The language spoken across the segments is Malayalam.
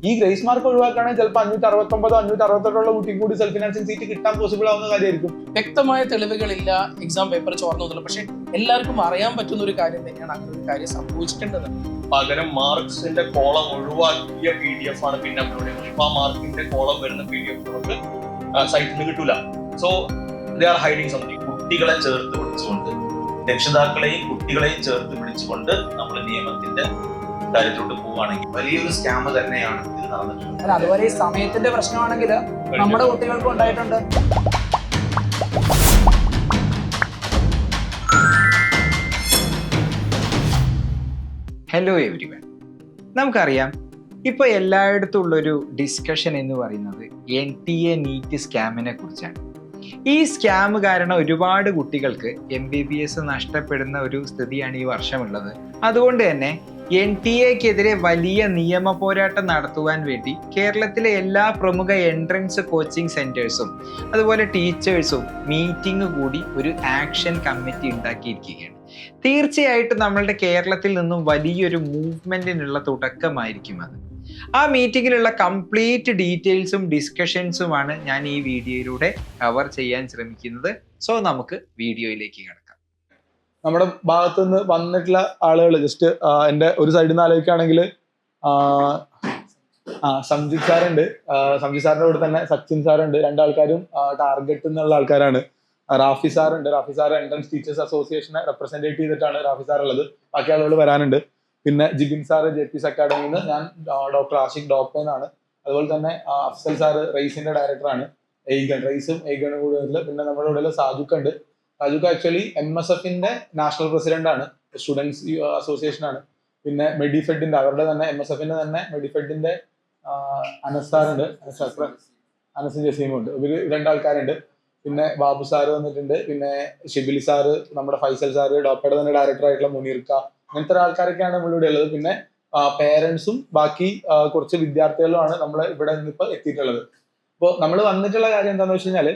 ഈ ഗ്രേസ് മാർക്ക് ഒഴിവാക്കുകയാണെങ്കിൽ ചിലപ്പോൾ 569 568 കുട്ടിക്ക് കൂടി സെൽഫ് ഫിനാൻസിങ് സീറ്റ് കിട്ടാൻ പോസിബിൾ ആവുന്ന കാര്യമായിരിക്കും. വ്യക്തമായ തെളിവുകളില്ല, എക്സാം പേപ്പർ ചോർന്നതില്ല. പക്ഷെ എല്ലാവർക്കും അറിയാൻ പറ്റുന്ന ഒരു കാര്യം തന്നെയാണ് അങ്ങനെ ഒരു കാര്യം സംഭവിച്ചിട്ടുള്ളത്. പകരം മാർക്സിന്റെ കോളം ഒഴിവാക്കിയ PDF ആണ് പിന്നെ അപ്ലോഡ് ചെയ്യുന്നത്. ഇപ്പൊ ആ മാർക്കിന്റെ കോളം വരുന്ന PDF നമുക്ക് സൈറ്റിൽ നിന്ന് കിട്ടൂല. So they are hiding something. കുട്ടികളെ ചേർത്ത് പിടിച്ചുകൊണ്ട്, രക്ഷിതാക്കളെയും കുട്ടികളെയും ചേർത്ത് പിടിച്ചുകൊണ്ട് നമ്മൾ നിയമത്തിന്റെ കാര്യത്തിലോട്ട് പോവുകയാണെങ്കിൽ വലിയൊരു സ്കാം തന്നെയാണ് ഇത് നടന്നിട്ടുള്ളത്. അല്ല, അതുപോലെ ഈ സമയത്തിന്റെ പ്രശ്നമാണെങ്കിൽ നമ്മുടെ കുട്ടികൾക്കും ഉണ്ടായിട്ടുണ്ട്. ഹലോ എവരിവൺ, നമുക്കറിയാം ഇപ്പോൾ എല്ലായിടത്തും ഉള്ളൊരു ഡിസ്കഷൻ എന്ന് പറയുന്നത് NTA നീറ്റ് സ്കാമിനെ കുറിച്ചാണ്. ഈ സ്കാം കാരണം ഒരുപാട് കുട്ടികൾക്ക് MBBS നഷ്ടപ്പെടുന്ന ഒരു സ്ഥിതിയാണ് ഈ വർഷമുള്ളത്. അതുകൊണ്ട് തന്നെ NTA-ക്കെതിരെ വലിയ നിയമ പോരാട്ടം നടത്തുവാൻ വേണ്ടി കേരളത്തിലെ എല്ലാ പ്രമുഖ എൻട്രൻസ് കോച്ചിങ് സെന്റേഴ്സും അതുപോലെ ടീച്ചേഴ്സും മീറ്റിംഗ് കൂടി ഒരു ആക്ഷൻ കമ്മിറ്റി ഉണ്ടാക്കിയിരിക്കുകയാണ്. തീർച്ചയായിട്ടും നമ്മളുടെ കേരളത്തിൽ നിന്നും വലിയൊരു മൂവ്മെന്റിനുള്ള തുടക്കമായിരിക്കും അത്. ആ മീറ്റിങ്ങിലുള്ള കംപ്ലീറ്റ് ഡീറ്റെയിൽസും ഡിസ്കഷൻസുമാണ് ഞാൻ ഈ വീഡിയോയിലൂടെ കവർ ചെയ്യാൻ ശ്രമിക്കുന്നത്. സോ നമുക്ക് വീഡിയോയിലേക്ക് കിടക്കാം. നമ്മുടെ ഭാഗത്തു നിന്ന് വന്നിട്ടുള്ള ആളുകൾ ജസ്റ്റ് എൻ്റെ ഒരു സൈഡിൽ നിന്ന് ആലോചിക്കുകയാണെങ്കിൽ സംജിത് സാറുണ്ട്. സംജിത് സാറിൻ്റെ കൂടെ തന്നെ സച്ചിൻ സാറുണ്ട്. രണ്ടാൾക്കാരും ടാർഗറ്റ് എന്നുള്ള ആൾക്കാരാണ്. റാഫി സാറുണ്ട്. റാഫി സാർ എൻട്രൻസ് ടീച്ചേഴ്സ് അസോസിയേഷനെ റെപ്രസെൻറ്റേറ്റ് ചെയ്തിട്ടാണ് റാഫി സാർ ഉള്ളത്. ബാക്കി ആളുകൾ വരാനുണ്ട്. പിന്നെ ജിബിൻ സാറ് JPS അക്കാഡമിയിൽ നിന്ന്, ഞാൻ ഡോക്ടർ ആഷിഖ് ഡോക്ടേന്നാണ്. അതുപോലെ തന്നെ അഫ്സൽ സാറ് റൈസിന്റെ ഡയറക്ടറാണ്. റൈസും എയ്ഗണും കൂടെ ഉള്ളത്. പിന്നെ നമ്മുടെ ഇവിടെ സാജുക്ക് ഉണ്ട്. സാജുക്ക് ആക്ച്വലി MSFന്റെ നാഷണൽ പ്രസിഡന്റ് ആണ്, സ്റ്റുഡൻസ് അസോസിയേഷൻ ആണ്. പിന്നെ മെഡിഫെഡിന്റെ, അവരുടെ തന്നെ MSFന്റെ തന്നെ മെഡിഫെഡിന്റെ അനസ് സാറുണ്ട്. അനസും ജസീമും ഉണ്ട്. ഇവര് രണ്ടാൾക്കാരുണ്ട്. പിന്നെ ബാബു സാറ് വന്നിട്ടുണ്ട്. പിന്നെ ഷിബിലി സാറ്, നമ്മുടെ ഫൈസൽ സാറ്, ഡോക്ടറുടെ തന്നെ ഡയറക്ടർ ആയിട്ടുള്ള മുനീർക്ക, അങ്ങനത്തെ ആൾക്കാരൊക്കെയാണ് നമ്മളിവിടെ ഉള്ളത്. പിന്നെ പേരൻസും ബാക്കി കുറച്ച് വിദ്യാർത്ഥികളുമാണ് നമ്മൾ ഇവിടെ നിന്നിപ്പോൾ എത്തിയിട്ടുള്ളത്. അപ്പോൾ നമ്മൾ വന്നിട്ടുള്ള കാര്യം എന്താണെന്ന് വെച്ച് കഴിഞ്ഞാൽ,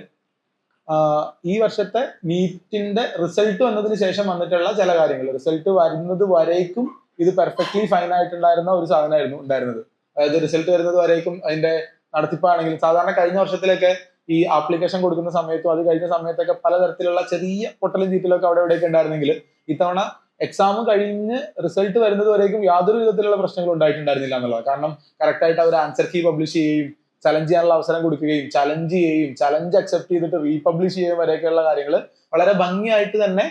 ഈ വർഷത്തെ നീറ്റിന്റെ റിസൾട്ട് വന്നതിന് ശേഷം വന്നിട്ടുള്ള ചില കാര്യങ്ങൾ. റിസൾട്ട് വരുന്നത് വരേക്കും ഇത് പെർഫെക്റ്റ്ലി ഫൈൻ ആയിട്ടുണ്ടായിരുന്ന ഒരു സാധനമായിരുന്നു ഉണ്ടായിരുന്നത്. അതായത് റിസൾട്ട് വരുന്നത് വരേക്കും അതിന്റെ നടത്തിപ്പാണെങ്കിലും, സാധാരണ കഴിഞ്ഞ വർഷത്തിലൊക്കെ ഈ ആപ്ലിക്കേഷൻ കൊടുക്കുന്ന സമയത്തും അത് കഴിഞ്ഞ സമയത്തൊക്കെ പലതരത്തിലുള്ള ചെറിയ പൊട്ടലും ചീറ്റലൊക്കെ അവിടെ എവിടെയൊക്കെ ഉണ്ടായിരുന്നെങ്കിൽ, ഇത്തവണ എക്സാം കഴിഞ്ഞ് റിസൾട്ട് വരുന്നത് വരേക്കും യാതൊരു വിധത്തിലുള്ള പ്രശ്നങ്ങളും ഉണ്ടായിട്ടുണ്ടായിരുന്നില്ല എന്നുള്ളത്. കാരണം കറക്റ്റായിട്ട് അവർ ആൻസർ കീ പബ്ലിഷ് ചെയ്യുകയും ചലഞ്ച് ചെയ്യാനുള്ള അവസരം കൊടുക്കുകയും ചലഞ്ച് അക്സെപ്റ്റ് ചെയ്തിട്ട് റീപബ്ലിഷ് ചെയ്യുകയും വരെയൊക്കെയുള്ള കാര്യങ്ങൾ വളരെ ഭംഗിയായിട്ട് തന്നെ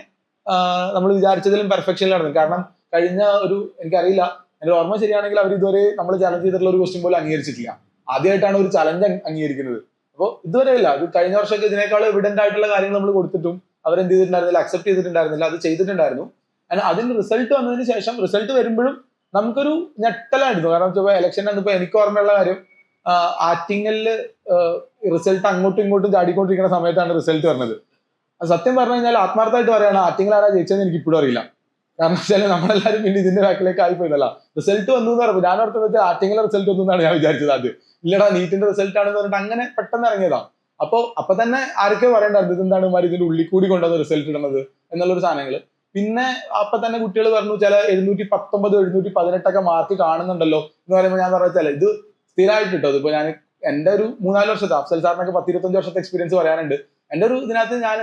നമ്മൾ വിചാരിച്ചതിലും പെർഫെക്ഷനിൽ നടന്നു. കാരണം കഴിഞ്ഞ എനിക്കറിയില്ല, എൻ്റെ ഓർമ്മ ശരിയാണെങ്കിൽ അവർ ഇതുവരെ നമ്മൾ ചലഞ്ച് ചെയ്തിട്ടുള്ള ഒരു ക്വസ്റ്റ്യൻ പോലും അംഗീകരിച്ചിട്ടില്ല. ആദ്യമായിട്ടാണ് ഒരു ചലഞ്ച് അംഗീകരിക്കുന്നത്. അപ്പോൾ ഇതുവരെ ഇല്ല. അത് കഴിഞ്ഞ വർഷമൊക്കെ ഇതിനേക്കാൾ എവിഡന്റ് ആയിട്ടുള്ള കാര്യങ്ങൾ നമ്മൾ കൊടുത്തിട്ടും അവരെന്ത് ചെയ്തിട്ടുണ്ടായിരുന്നില്ല, അക്സെപ്റ്റ് ചെയ്തിട്ടുണ്ടായിരുന്നില്ല. അത് ചെയ്തിട്ടുണ്ടായിരുന്നു. അതിന് റിസൾട്ട് വന്നതിന് ശേഷം റിസൾട്ട് വരുമ്പോഴും നമുക്കൊരു ഞെട്ടലായിരുന്നു. കാരണം ഇലക്ഷൻ വന്നപ്പോൾ എനിക്ക് ഓർമ്മയുള്ള കാര്യം, ആറ്റിങ്ങലില് റിസൾട്ട് അങ്ങോട്ടും ഇങ്ങോട്ടും ചാടിക്കൊണ്ടിരിക്കുന്ന സമയത്താണ് റിസൾട്ട് വരുന്നത്. സത്യം പറഞ്ഞു കഴിഞ്ഞാൽ ആത്മാർത്ഥമായിട്ട് പറയാണ്, ആറ്റിങ്ങൽ ആരാ ജയിച്ചതെന്ന് എനിക്ക് ഇപ്പോഴും അറിയില്ല. കാരണം വെച്ചാൽ നമ്മളെല്ലാവരും പിന്നെ ഇതിന്റെ ബാക്കിലേക്ക് ആയിപ്പോയതല്ല. റിസൾട്ട് വന്നു എന്ന് പറയുമ്പോൾ ഞാൻ ഓർത്തത് വെച്ചാൽ ആറ്റിങ്ങലെ റിസൾട്ട് വന്നു എന്നാണ് ഞാൻ വിചാരിച്ചത്. അത് ഇല്ലടാ നീറ്റിന്റെ റിസൾട്ട് ആണെന്ന് പറഞ്ഞിട്ട് അങ്ങനെ പെട്ടെന്ന് ഇറങ്ങിയതാ. അപ്പൊ തന്നെ ആരൊക്കെ പറയണ്ടായിരുന്നു ഇതെന്താണ് മാറി ഇതിന്റെ ഉള്ളിൽ കൂടി കൊണ്ടുവന്ന് റിസൾട്ട് ഇടുന്നത് എന്നുള്ളൊരു സാധനങ്ങള്. പിന്നെ അപ്പൊ തന്നെ കുട്ടികൾ പറഞ്ഞു ചില 719 718 മാർക്ക് കാണുന്നുണ്ടല്ലോ എന്ന് പറയുമ്പോൾ ഞാൻ പറഞ്ഞാൽ ഇത് സ്ഥിരമായിട്ട് കിട്ടും. ഇപ്പൊ ഞാൻ എന്റെ ഒരു 3-4 വർഷത്തെ, അഫ്സൽ സാറിനൊക്കെ 10-25 വർഷത്തെ എക്സ്പീരിയൻസ് പറയാനുണ്ട്. എന്റെ ഒരു ഇതിനകത്ത് ഞാൻ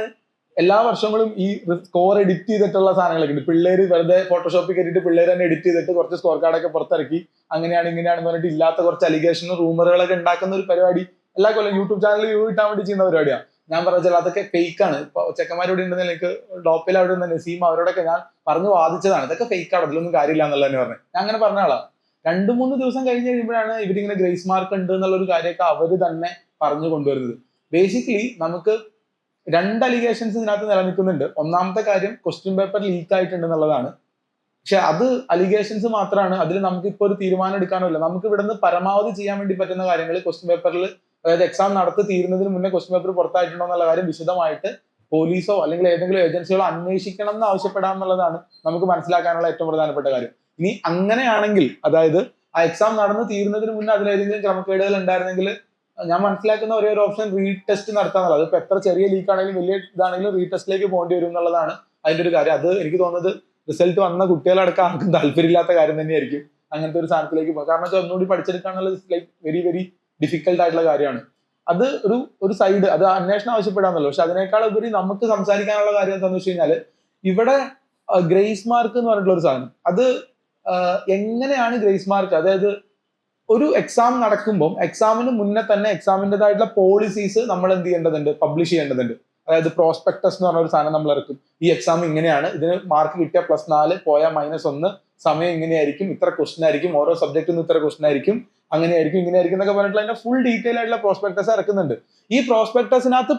എല്ലാ വർഷങ്ങളും ഈ സ്കോർ എഡിറ്റ് ചെയ്തിട്ടുള്ള സാധനങ്ങളൊക്കെ ഉണ്ട്. പിള്ളേര് വെറുതെ ഫോട്ടോഷോപ്പിൽ കയറ്റിയിട്ട് പിള്ളേർ തന്നെ എഡിറ്റ് ചെയ്തിട്ട് കുറച്ച് സ്കോർ കാർഡൊക്കെ പുറത്തിറക്കി അങ്ങനെയാണ് ഇങ്ങനെയാണെന്ന് പറഞ്ഞിട്ട് ഇല്ലാത്ത കുറച്ച് അലിഗേഷനും റൂമറുകളൊക്കെ ഉണ്ടാക്കുന്ന ഒരു പരിപാടി എല്ലാ കൊല്ലം യൂട്യൂബ് ചാനലിൽ വ്യൂ കിട്ടാൻ വേണ്ടി ചെയ്യുന്ന പരിപാടിയാണ്. ഞാൻ പറഞ്ഞാൽ അതൊക്കെ ഫേക്കാണ്. ഇപ്പൊ ചെക്കന്മാരോട് ഉണ്ടെന്ന് എനിക്ക് ഡോപ്പിൽ അവിടെ നിന്ന് നസീം അവരോടൊക്കെ ഞാൻ പറഞ്ഞു വാദിച്ചതാണ്, ഇതൊക്കെ ഫേക്കാണ്, അതിലൊന്നും കാര്യമില്ല എന്നുള്ള തന്നെ പറഞ്ഞു. ഞാൻ അങ്ങനെ പറഞ്ഞ ആളാണ്. 2-3 ദിവസം കഴിഞ്ഞ് കഴിയുമ്പോഴാണ് ഇവരിങ്ങനെ ഗ്രേസ് മാർക്ക് ഉണ്ട് എന്നുള്ളൊരു കാര്യമൊക്കെ അവര് തന്നെ പറഞ്ഞു കൊണ്ടുവരുന്നത്. ബേസിക്കലി നമുക്ക് 2 അലിഗേഷൻസ് ഇതിനകത്ത് നിലനിൽക്കുന്നുണ്ട്. ഒന്നാമത്തെ കാര്യം ക്വസ്റ്റ്യൻ പേപ്പർ ലീക്ക് ആയിട്ടുണ്ട് എന്നുള്ളതാണ്. പക്ഷെ അത് അലിഗേഷൻസ് മാത്രമാണ്. അതിൽ നമുക്ക് ഇപ്പോൾ ഒരു തീരുമാനം എടുക്കാനോ ഇല്ല. നമുക്ക് ഇവിടുന്ന് പരമാവധി ചെയ്യാൻ വേണ്ടി പറ്റുന്ന കാര്യങ്ങൾ ക്വസ്റ്റ്യൻ പേപ്പറിൽ, അതായത് എക്സാം നടത്തി തീരുന്നതിന് മുന്നേ ക്വസ്റ്റ്യൻ പേപ്പർ പുറത്തായിട്ടുണ്ടോ എന്നുള്ള കാര്യം വിശദമായിട്ട് പോലീസോ അല്ലെങ്കിൽ ഏതെങ്കിലും ഏജൻസികളോ അന്വേഷിക്കണം എന്ന് ആവശ്യപ്പെടാം എന്നുള്ളതാണ് നമുക്ക് മനസ്സിലാക്കാനുള്ള ഏറ്റവും പ്രധാനപ്പെട്ട കാര്യം. ഇനി അങ്ങനെയാണെങ്കിൽ, അതായത് ആ എക്സാം നടന്ന് തീരുന്നതിന് മുന്നേ അതിലേതെങ്കിലും ക്രമക്കേടുകൾ ഉണ്ടായിരുന്നെങ്കിൽ ഞാൻ മനസ്സിലാക്കുന്ന ഒരേ ഒരു ഓപ്ഷൻ റീടെസ്റ്റ് നടത്താന്നുള്ളത്. ഇപ്പൊ എത്ര ചെറിയ ലീക്ക് ആണെങ്കിലും വലിയ ഇതാണെങ്കിലും റീടെസ്റ്റിലേക്ക് പോകേണ്ടി വരും എന്നുള്ളതാണ് അതിന്റെ ഒരു കാര്യം. അത് എനിക്ക് തോന്നുന്നത് റിസൾട്ട് വന്ന കുട്ടികളടക്കം ആർക്കും താല്പര്യമില്ലാത്ത കാര്യം തന്നെയായിരിക്കും. അങ്ങനത്തെ ഒരു സാധനത്തിലേക്ക് പോകും. കാരണം വെച്ചാൽ ഒന്നുകൂടി പഠിച്ചെടുക്കാന്നുള്ളത് ലൈക്ക് വെരി വെരി ഡിഫിക്കൽട്ട് ആയിട്ടുള്ള കാര്യമാണ്. അത് ഒരു സൈഡ്, അത് അന്വേഷണം ആവശ്യപ്പെടാന്നുള്ളൂ. പക്ഷെ അതിനേക്കാൾ ഉപരി നമുക്ക് സംസാരിക്കാനുള്ള കാര്യം എന്താണെന്ന് വെച്ച് കഴിഞ്ഞാൽ ഇവിടെ ഗ്രേസ് മാർക്ക് എന്ന് പറഞ്ഞിട്ടുള്ള ഒരു സാധനം, അത് എങ്ങനെയാണ് ഗ്രേസ് മാർക്ക്, അതായത് ഒരു എക്സാം നടക്കുമ്പോൾ എക്സാമിന് മുന്നേ തന്നെ എക്സാമിൻ്റെതായിട്ടുള്ള പോളിസീസ് നമ്മൾ എന്ത് ചെയ്യേണ്ടതുണ്ട്, പബ്ലിഷ് ചെയ്യേണ്ടതുണ്ട്. അതായത് പ്രോസ്പെക്ടസ് എന്ന് പറഞ്ഞ ഒരു സാധനം നമ്മൾ ഇറക്കും. ഈ എക്സാം ഇങ്ങനെയാണ്, ഇതിന് മാർക്ക് കിട്ടിയ +4 പോയാൽ -1, സമയം ഇങ്ങനെയായിരിക്കും, ഇത്ര ക്വസ്റ്റൻ ആയിരിക്കും, ഓരോ സബ്ജക്റ്റിൽ നിന്ന് ഇത്ര ക്വസ്റ്റൻ ആയിരിക്കും, അങ്ങനെയായിരിക്കും ഇങ്ങനെയായിരിക്കും എന്നൊക്കെ പറഞ്ഞിട്ടുള്ള അതിന്റെ ഫുൾ ഡീറ്റെയിൽ ആയിട്ടുള്ള പ്രോസ്പെക്ടസ് ഇറക്കുന്നുണ്ട്. ഈ പ്രോസ്പെക്ടസിനകത്ത്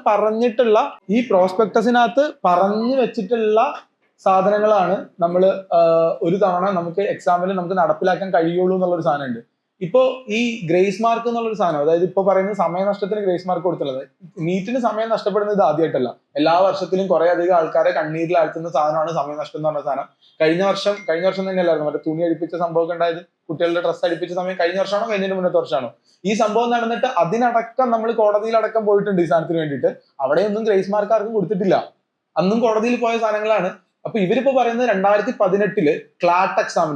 പറഞ്ഞു വെച്ചിട്ടുള്ള സാധനങ്ങളാണ് നമ്മൾ ഒരു തവണ നമുക്ക് എക്സാമിൽ നമുക്ക് നടപ്പിലാക്കാൻ കഴിയുള്ളൂ എന്നുള്ളൊരു സാധനം ഉണ്ട്. ഇപ്പോ ഈ ഗ്രേസ് മാർക്ക് എന്നുള്ളൊരു സാധനം, അതായത് ഇപ്പൊ പറയുന്നത് സമയനഷ്ടത്തിന് ഗ്രേസ് മാർക്ക് കൊടുത്തുള്ളത്, നീറ്റിന് സമയം നഷ്ടപ്പെടുന്നത് ഇത് ആദ്യമായിട്ടല്ല. എല്ലാ വർഷത്തിലും കുറെ അധികം ആൾക്കാരെ കണ്ണീരിലാഴ്ത്തുന്ന സാധനമാണ് സമയനഷ്ടം എന്ന് പറഞ്ഞ സാധനം. കഴിഞ്ഞ വർഷം തന്നെയല്ലായിരുന്നു മറ്റേ തുണി അടിപ്പിച്ച സംഭവമൊക്കെ ഉണ്ടായത്, കുട്ടികളുടെ ഡ്രസ്സ് അടിപ്പിച്ച സമയം കഴിഞ്ഞ വർഷമാണോ കഴിഞ്ഞതിന് മുന്നത്തെ വർഷമാണോ ഈ സംഭവം നടന്നിട്ട് അതിനടക്കം നമ്മൾ കോടതിയിലടക്കം പോയിട്ടുണ്ട് ഈ സാധനത്തിന് വേണ്ടിയിട്ട്. അവിടെയൊന്നും ഗ്രേസ് മാർക്ക് ആർക്കും കൊടുത്തിട്ടില്ല, അന്നും കോടതിയിൽ പോയ സാധനങ്ങളാണ്. അപ്പൊ ഇവരിപ്പോ പറയുന്നത് 2018 ക്ലാറ്റ് എക്സാം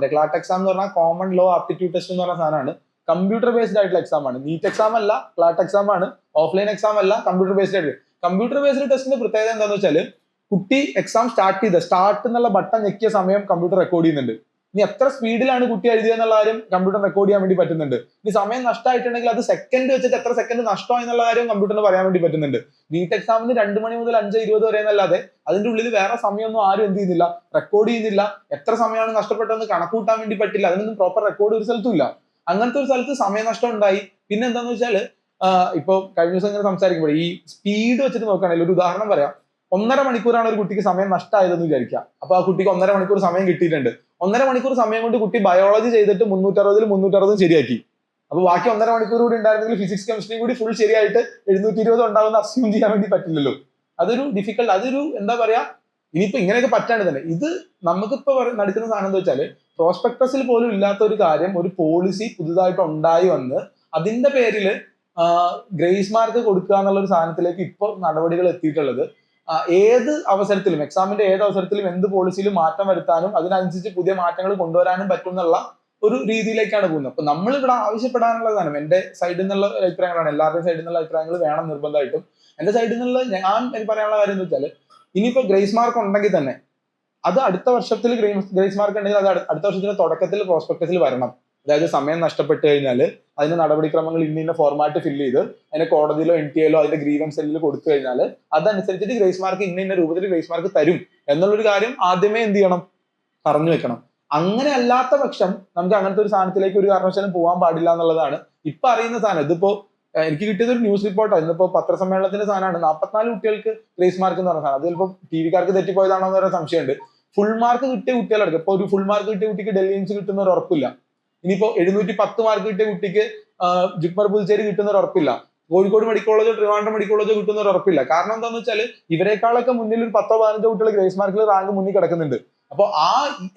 എന്ന് പറഞ്ഞാൽ കോമൺ ലോ ആപ്റ്റിറ്റ്യൂഡ് ടെസ്റ്റ് എന്ന് പറഞ്ഞ സാധനമാണ്. കമ്പ്യൂട്ടർ ബേസ്ഡ് ആയിട്ടുള്ള എക്സാം ആണ്. നീറ്റ് എക്സാം അല്ല, ക്ലാറ്റ് എക്സാം ആണ്. ഓഫ്ലൈൻ എക്സാം അല്ല, കമ്പ്യൂട്ടർ ബേസ്ഡ് ആയിട്ട്. കമ്പ്യൂട്ടർ ബേസ്ഡ് ടെസ്റ്റിന്റെ പ്രത്യേകത എന്താണെന്ന് വെച്ചാൽ കുട്ടി എക്സാം സ്റ്റാർട്ട് എന്നുള്ള ബട്ടൺ ഞെക്കിയ സമയം കമ്പ്യൂട്ടർ റെക്കോർഡ് ചെയ്യുന്നുണ്ട്. ഇനി എത്ര സ്പീഡിലാണ് കുട്ടി എഴുതിയെന്നുള്ള കാര്യം കമ്പ്യൂട്ടർ റെക്കോർഡ് ചെയ്യാൻ വേണ്ടി പറ്റുന്നുണ്ട്. ഇനി സമയം നഷ്ടമായിട്ടുണ്ടെങ്കിൽ അത് സെക്കൻഡ് വെച്ചിട്ട് എത്ര സെക്കൻഡ് നഷ്ടമായി എന്നുള്ള കാര്യം കമ്പ്യൂട്ടറിന് പറയാൻ വേണ്ടി പറ്റുന്നുണ്ട്. നീറ്റ് എക്സാമിന് 2 മണി മുതൽ 5:20 വരെ എന്നല്ലാതെ അതിന്റെ ഉള്ളിൽ വേറെ സമയമൊന്നും ആരും എന്ത് ചെയ്യുന്നില്ല, റെക്കോർഡ് ചെയ്യുന്നില്ല. എത്ര സമയമാണ് നഷ്ടപ്പെട്ടതെന്ന് കണക്കൂട്ടാൻ വേണ്ടി പറ്റില്ല. അതിനൊന്നും പ്രോപ്പർ റെക്കോർഡ് ഒരു സ്ഥലത്തും ഇല്ല. അങ്ങനത്തെ ഒരു സ്ഥലത്ത് സമയനഷ്ടം ഉണ്ടായി. പിന്നെ എന്താന്ന് വെച്ചാൽ ഇപ്പൊ കഴിഞ്ഞ ദിവസം ഇങ്ങനെ സംസാരിക്കുമ്പോൾ ഈ സ്പീഡ് വെച്ചിട്ട് നോക്കുകയാണെങ്കിൽ ഒരു ഉദാഹരണം പറയാം. 1.5 മണിക്കൂറാണ് ഒരു കുട്ടിക്ക് സമയം നഷ്ടമായതെന്ന് വിചാരിക്കുക. അപ്പൊ ആ കുട്ടിക്ക് 1.5 മണിക്കൂർ സമയം കിട്ടിയിട്ടുണ്ട്. 1.5 മണിക്കൂർ സമയം കൊണ്ട് കുട്ടി ബയോളജി ചെയ്തിട്ട് 360 ശരിയാക്കി. അപ്പൊ ബാക്കി 1.5 മണിക്കൂർ കൂടി ഉണ്ടായിരുന്നെങ്കിൽ ഫിസിക്സ് കെമിസ്ട്രിയും കൂടി ഫുൾ ശരിയായിട്ട് 720 ഉണ്ടാവുന്ന അസ്യൂം ചെയ്യാൻ വേണ്ടി പറ്റില്ലല്ലോ. അതൊരു ഡിഫിക്കൽട്ട്, അതൊരു എന്താ പറയാ, ഇനിയിപ്പോ ഇങ്ങനെയൊക്കെ പറ്റാണ്ട് തന്നെ ഇത് നമുക്കിപ്പോ നടക്കുന്ന സാധനം എന്താ വെച്ചാല് പ്രോസ്പെക്ടസിൽ പോലും ഇല്ലാത്ത ഒരു കാര്യം, ഒരു പോളിസി പുതുതായിട്ട് ഉണ്ടായി വന്ന് അതിന്റെ പേരിൽ ഗ്രേസ് മാർക്ക് കൊടുക്കുക എന്നുള്ള ഒരു സാധനത്തിലേക്ക് ഇപ്പോൾ നടപടികൾ എത്തിയിട്ടുള്ളത്. ഏത് അവസരത്തിലും എക്സാമിന്റെ ഏത് അവസരത്തിലും എന്ത് പോളിസിയിലും മാറ്റം വരുത്താനും അതിനനുസരിച്ച് പുതിയ മാറ്റങ്ങൾ കൊണ്ടുവരാനും പറ്റും എന്നുള്ള ഒരു രീതിയിലേക്കാണ് പോകുന്നത്. അപ്പൊ നമ്മൾ ഇവിടെ ആവശ്യപ്പെടാനുള്ളതാണ്, എന്റെ സൈഡിൽ നിന്നുള്ള അഭിപ്രായങ്ങളാണ്, എല്ലാവരുടെയും സൈഡിൽ നിന്നുള്ള അഭിപ്രായങ്ങൾ വേണം നിർബന്ധമായിട്ടും. എന്റെ സൈഡിൽ നിന്നുള്ള എനിക്ക് പറയാനുള്ള കാര്യം എന്ന് വെച്ചാൽ ഇനിയിപ്പോ ഗ്രേസ് മാർക്ക് ഉണ്ടെങ്കിൽ തന്നെ അത് അടുത്ത വർഷത്തിൽ ഗ്രേസ് മാർക്ക് ഉണ്ടെങ്കിൽ അത് അടുത്ത വർഷത്തിന്റെ തുടക്കത്തിൽ പ്രോസ്പെക്ടസിൽ വരണം. അതായത് സമയം നഷ്ടപ്പെട്ട് കഴിഞ്ഞാൽ അതിന്റെ നടപടിക്രമങ്ങൾ ഇന്ന ഫോർമാറ്റ് ഫില്ല് ചെയ്ത് അതിന്റെ കോടതിയിലോ NTA അതിന്റെ ഗ്രീവൻസ് സെല്ലിൽ കൊടുത്തു കഴിഞ്ഞാൽ അതനുസരിച്ചിട്ട് ഗ്രേസ് മാർക്ക് ഇന്ന രൂപത്തിൽ ഗ്രേസ് മാർക്ക് തരും എന്നുള്ളൊരു കാര്യം ആദ്യമേ എന്ത് ചെയ്യണം, പറഞ്ഞു വെക്കണം. അങ്ങനെ അല്ലാത്ത പക്ഷം നമുക്ക് അങ്ങനത്തെ ഒരു സാധനത്തിലേക്ക് ഒരു കാരണവശാലും പോകാൻ പാടില്ല എന്നുള്ളതാണ് ഇപ്പൊ അറിയുന്ന സാധനം. ഇതിപ്പോ എനിക്ക് കിട്ടിയത് ഒരു ന്യൂസ് റിപ്പോർട്ടാണ്. ഇന്നിപ്പോ പത്രസമ്മേളനത്തിന്റെ സാധനമാണ്. 44 കുട്ടികൾക്ക് ഗ്രേസ് മാർക്ക് എന്ന് പറഞ്ഞ സാധനം. അത് ചിലപ്പോൾ TV-കാർക്ക് തെറ്റിപ്പോയതാണോ എന്ന് പറയുന്ന സംശയമുണ്ട്. ഫുൾ മാർക്ക് കിട്ടിയ കുട്ടികളെടുക്കും. ഇപ്പൊ ഒരു ഫുൾ മാർക്ക് കിട്ടിയ കുട്ടിക്ക് ഡൽഹി എയിംസ് കിട്ടുന്ന ഒരു ഉറപ്പില്ല. ഇനിയിപ്പോ 710 മാർക്ക് കിട്ടിയ കുട്ടിക്ക് ജിപ്മർ പുതുച്ചേരി കിട്ടുന്ന ഒരു ഉറപ്പില്ല. കോഴിക്കോട് മെഡിക്കൽ കോളേജോ ട്രിവാൻഡ്രം മെഡിക്കൽ കോളേജോ കിട്ടുന്ന ഒരു ഉറപ്പില്ല. കാരണം എന്താണെന്ന് വെച്ചാൽ ഇവരെക്കാളൊക്കെ മുന്നിൽ ഒരു 10-15 കുട്ടികൾ ഗ്രേസ് മാർക്കിൽ റാങ്ക് മുന്നിൽ കിടക്കുന്നുണ്ട്. അപ്പൊ ആ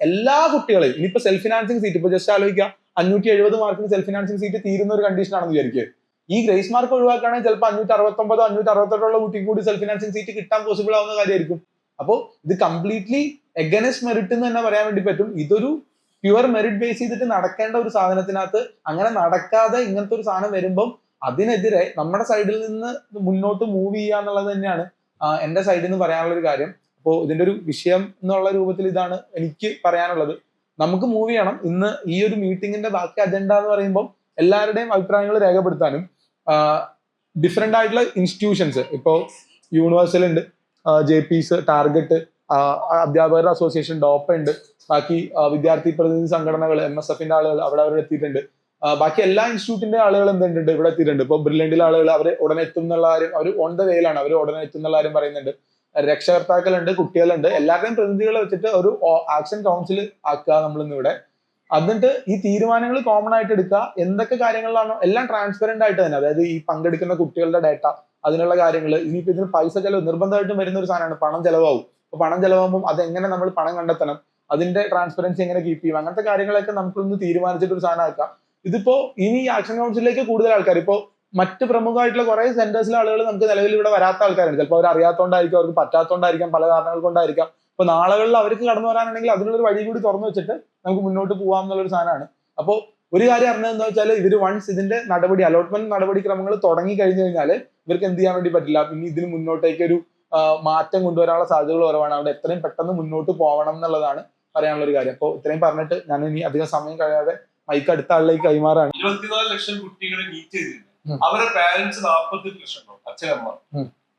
എല്ലാ കുട്ടികളെയും ഇനിയിപ്പോ സെൽഫ് ഫിനാൻസിങ് സീറ്റ്, ഇപ്പൊ ജസ്റ്റ് ആലോചിക്കുക, 570 മാർക്കിന് സെൽഫ് ഫിനാൻസിങ് സീറ്റ് തീരുന്ന ഒരു കണ്ടീഷൻ ആണെന്ന് വിചാരിക്കുക. ഈ ഗ്രേസ് മാർക്ക് ഒഴിവാക്കുകയാണെങ്കിൽ ചിലപ്പോൾ 569 568 കുട്ടിക്ക് കൂടി സെൽഫ് ഫിനാൻസിങ് സീറ്റ് കിട്ടാൻ പോസിബിൾ ആവുന്ന കാര്യമായിരിക്കും. അപ്പോൾ ഇത് കംപ്ലീറ്റ്ലി എഗനസ്റ്റ് മെറിറ്റ് എന്ന് തന്നെ പറയാൻ വേണ്ടി പറ്റും. ഇതൊരു പ്യുവർ മെറിറ്റ് ബേസ് ചെയ്തിട്ട് നടക്കേണ്ട ഒരു സാധനത്തിനകത്ത് അങ്ങനെ നടക്കാതെ ഇങ്ങനത്തെ ഒരു സാധനം വരുമ്പം അതിനെതിരെ നമ്മുടെ സൈഡിൽ നിന്ന് മുന്നോട്ട് മൂവ് ചെയ്യുക എന്നുള്ളത് തന്നെയാണ് എന്റെ സൈഡിൽ നിന്ന് പറയാനുള്ള ഒരു കാര്യം. അപ്പോൾ ഇതിന്റെ ഒരു വിഷയം എന്നുള്ള രൂപത്തിൽ ഇതാണ് എനിക്ക് പറയാനുള്ളത്. നമുക്ക് മൂവ് ചെയ്യണം. ഇന്ന് ഈ ഒരു മീറ്റിംഗിന്റെ ബാക്കി അജണ്ട എന്ന് പറയുമ്പോൾ എല്ലാവരുടെയും അഭിപ്രായങ്ങൾ രേഖപ്പെടുത്താനും ഡിഫറെന്റ് ആയിട്ടുള്ള ഇൻസ്റ്റിറ്റ്യൂഷൻസ്, ഇപ്പോൾ യൂണിവേഴ്സൽ ഉണ്ട്, JPs, ടാർഗറ്റ്, അധ്യാപകരുടെ അസോസിയേഷൻ, ഡോപ്പ ഉണ്ട്, ബാക്കി വിദ്യാർത്ഥി പ്രതിനിധി സംഘടനകൾ, MSFന്റെ ആളുകൾ അവിടെ എത്തിയിട്ടുണ്ട്. ബാക്കി എല്ലാ ഇൻസ്റ്റിറ്റ്യൂട്ടിന്റെ ആളുകൾ എന്തുണ്ട് ഇവിടെ എത്തിയിട്ടുണ്ട്. ഇപ്പൊ ബ്രില്യന്റിലെ ആളുകൾ അവർ ഉടനെ എത്തും എന്നുള്ള കാര്യം, അവർ ഓൺ ദ വേയിലാണ്, അവർ ഉടനെ എത്തും എന്നുള്ള കാര്യം പറയുന്നുണ്ട്. രക്ഷകർത്താക്കളുണ്ട്, കുട്ടികളുണ്ട്, എല്ലാവരുടെയും പ്രതിനിധികളെ വെച്ചിട്ട് ഒരു ആക്ഷൻ കൗൺസിൽ ആക്കുക നമ്മളിന്ന് ഇവിടെ. എന്നിട്ട് ഈ തീരുമാനങ്ങൾ കോമൺ ആയിട്ട് എടുക്കുക. എന്തൊക്കെ കാര്യങ്ങളിലാണോ എല്ലാം ട്രാൻസ്പെറന്റ് ആയിട്ട് തന്നെ, അതായത് ഈ പങ്കെടുക്കുന്ന കുട്ടികളുടെ ഡേറ്റ, അതിനുള്ള കാര്യങ്ങൾ. ഇനിയിപ്പോ ഇതിന് പൈസ ചെലവ് നിർബന്ധമായിട്ടും വരുന്ന ഒരു സാധനമാണ്, പണം ചെലവാകും. അപ്പൊ പണം ചെലവാകുമ്പോൾ അതെങ്ങനെ നമ്മൾ പണം കണ്ടെത്തണം, അതിന്റെ ട്രാൻസ്പെറൻസി എങ്ങനെ കീപ്പ് ചെയ്യും, അങ്ങനത്തെ കാര്യങ്ങളൊക്കെ നമുക്കൊന്ന് തീരുമാനിച്ചിട്ട് ഒരു സാധനം ആക്കാം. ഇതിപ്പോ ഇനി ആക്ഷൻ കൗൺസിലേക്ക് കൂടുതൽ ആൾക്കാർ, ഇപ്പോൾ മറ്റ് പ്രമുഖമായിട്ടുള്ള കുറെ സെന്റേഴ്സിലെ ആളുകൾ നമുക്ക് നിലവിൽ ഇവിടെ വരാത്ത ആൾക്കാരുണ്ട്. ചിലപ്പോൾ അവർ അറിയാത്തോണ്ടായിരിക്കും, അവർക്ക് പറ്റാത്തോണ്ടായിരിക്കാം, പല കാരണങ്ങൾ കൊണ്ടായിരിക്കാം. അപ്പൊ നാളുകളിൽ അവർക്ക് കടന്നു വരാനുണ്ടെങ്കിൽ അതിനുള്ളൊരു വഴി കൂടി തുറന്നു വെച്ചിട്ട് നമുക്ക് മുന്നോട്ട് പോകാം എന്നുള്ളൊരു സാധനമാണ്. അപ്പോൾ ഒരു കാര്യം അറിഞ്ഞത് എന്താ വെച്ചാൽ ഇവർ വൺസ് ഇതിന്റെ അലോട്ട്മെന്റ് നടപടിക്രമങ്ങൾ തുടങ്ങി കഴിഞ്ഞു കഴിഞ്ഞാൽ ഇവർക്ക് എന്ത് ചെയ്യാൻ വേണ്ടി പറ്റില്ല. പിന്നെ ഇതിന് മുന്നോട്ടേക്ക് ഒരു മാറ്റം കൊണ്ടുവരാനുള്ള സാധ്യതകൾ കുറവാണ്. അവിടെ എത്രയും പെട്ടെന്ന് മുന്നോട്ട് പോകണം എന്നുള്ളതാണ് പറയാനുള്ള ഒരു കാര്യം. അപ്പോൾ ഇത്രയും പറഞ്ഞിട്ട് ഞാൻ ഇനി അധികം സമയം കഴിയാതെ മൈക്ക് അടുത്ത ആളിലേക്ക് കൈമാറാണ്. 24 ലക്ഷം കുട്ടികളെ നീറ്റ് ചെയ്തിട്ടുണ്ട്. അവരുടെ പാരന്റ്സ് 48 ലക്ഷം ഉണ്ടാവും, അച്ഛനമ്മ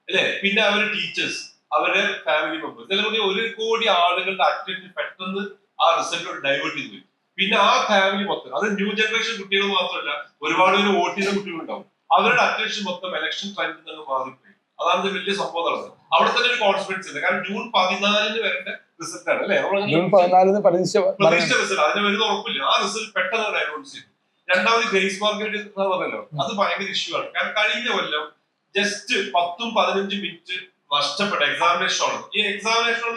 അല്ലെ. പിന്നെ അവരുടെ ടീച്ചേഴ്സ്, അവരുടെ ഫാമിലി മെമ്പേഴ്സ്, ചിലപ്പോൾ 1 കോടി ആളുകളുടെ അറ്റൻഷൻ പെട്ടെന്ന് ആ റിസൾട്ട് ഡൈവേർട്ട് ചെയ്ത് വരും. പിന്നെ ആ ഫാമിലി മൊത്തം, അത് ന്യൂ ജനറേഷൻ കുട്ടികൾ മാത്രമല്ല, ഒരുപാട് പേര് വോട്ട് ചെയ്ത കുട്ടികളുണ്ടാവും. അവരുടെ അറ്റൻഷൻ മൊത്തം ഇലക്ഷൻ ട്രെൻഡിൽ നിന്ന് മാറിപ്പോയി. അതാണ് വലിയ സംഭവം നടന്നത്. അവിടെ തന്നെ ഒരു കോൺഫിഡൻസ് ഉണ്ട്. കാരണം ജൂൺ 14 വരേണ്ട റിസൾട്ട് ആണ് അല്ലെ, ജൂൺ 14 പ്രതീക്ഷിച്ച റിസൾട്ട്. അതിന് വരുന്ന ഉറപ്പില്ല. ആ റിസൾട്ട് പെട്ടെന്ന് ഡൈവേർട്ട് ചെയ്തു. രണ്ടാമത് ഗ്രേസ് മാർക്കറ്റ് എന്ന് പറഞ്ഞല്ലോ, അത് ഭയങ്കര ഇഷ്യൂ ആണ്. കാരണം കഴിഞ്ഞ കൊല്ലം ജസ്റ്റ് 10-15 മിനിറ്റ് നഷ്ടപ്പെട്ട എക്സാമിനേഷൻ ആണ്. ഈ എക്സാമിനേഷൻ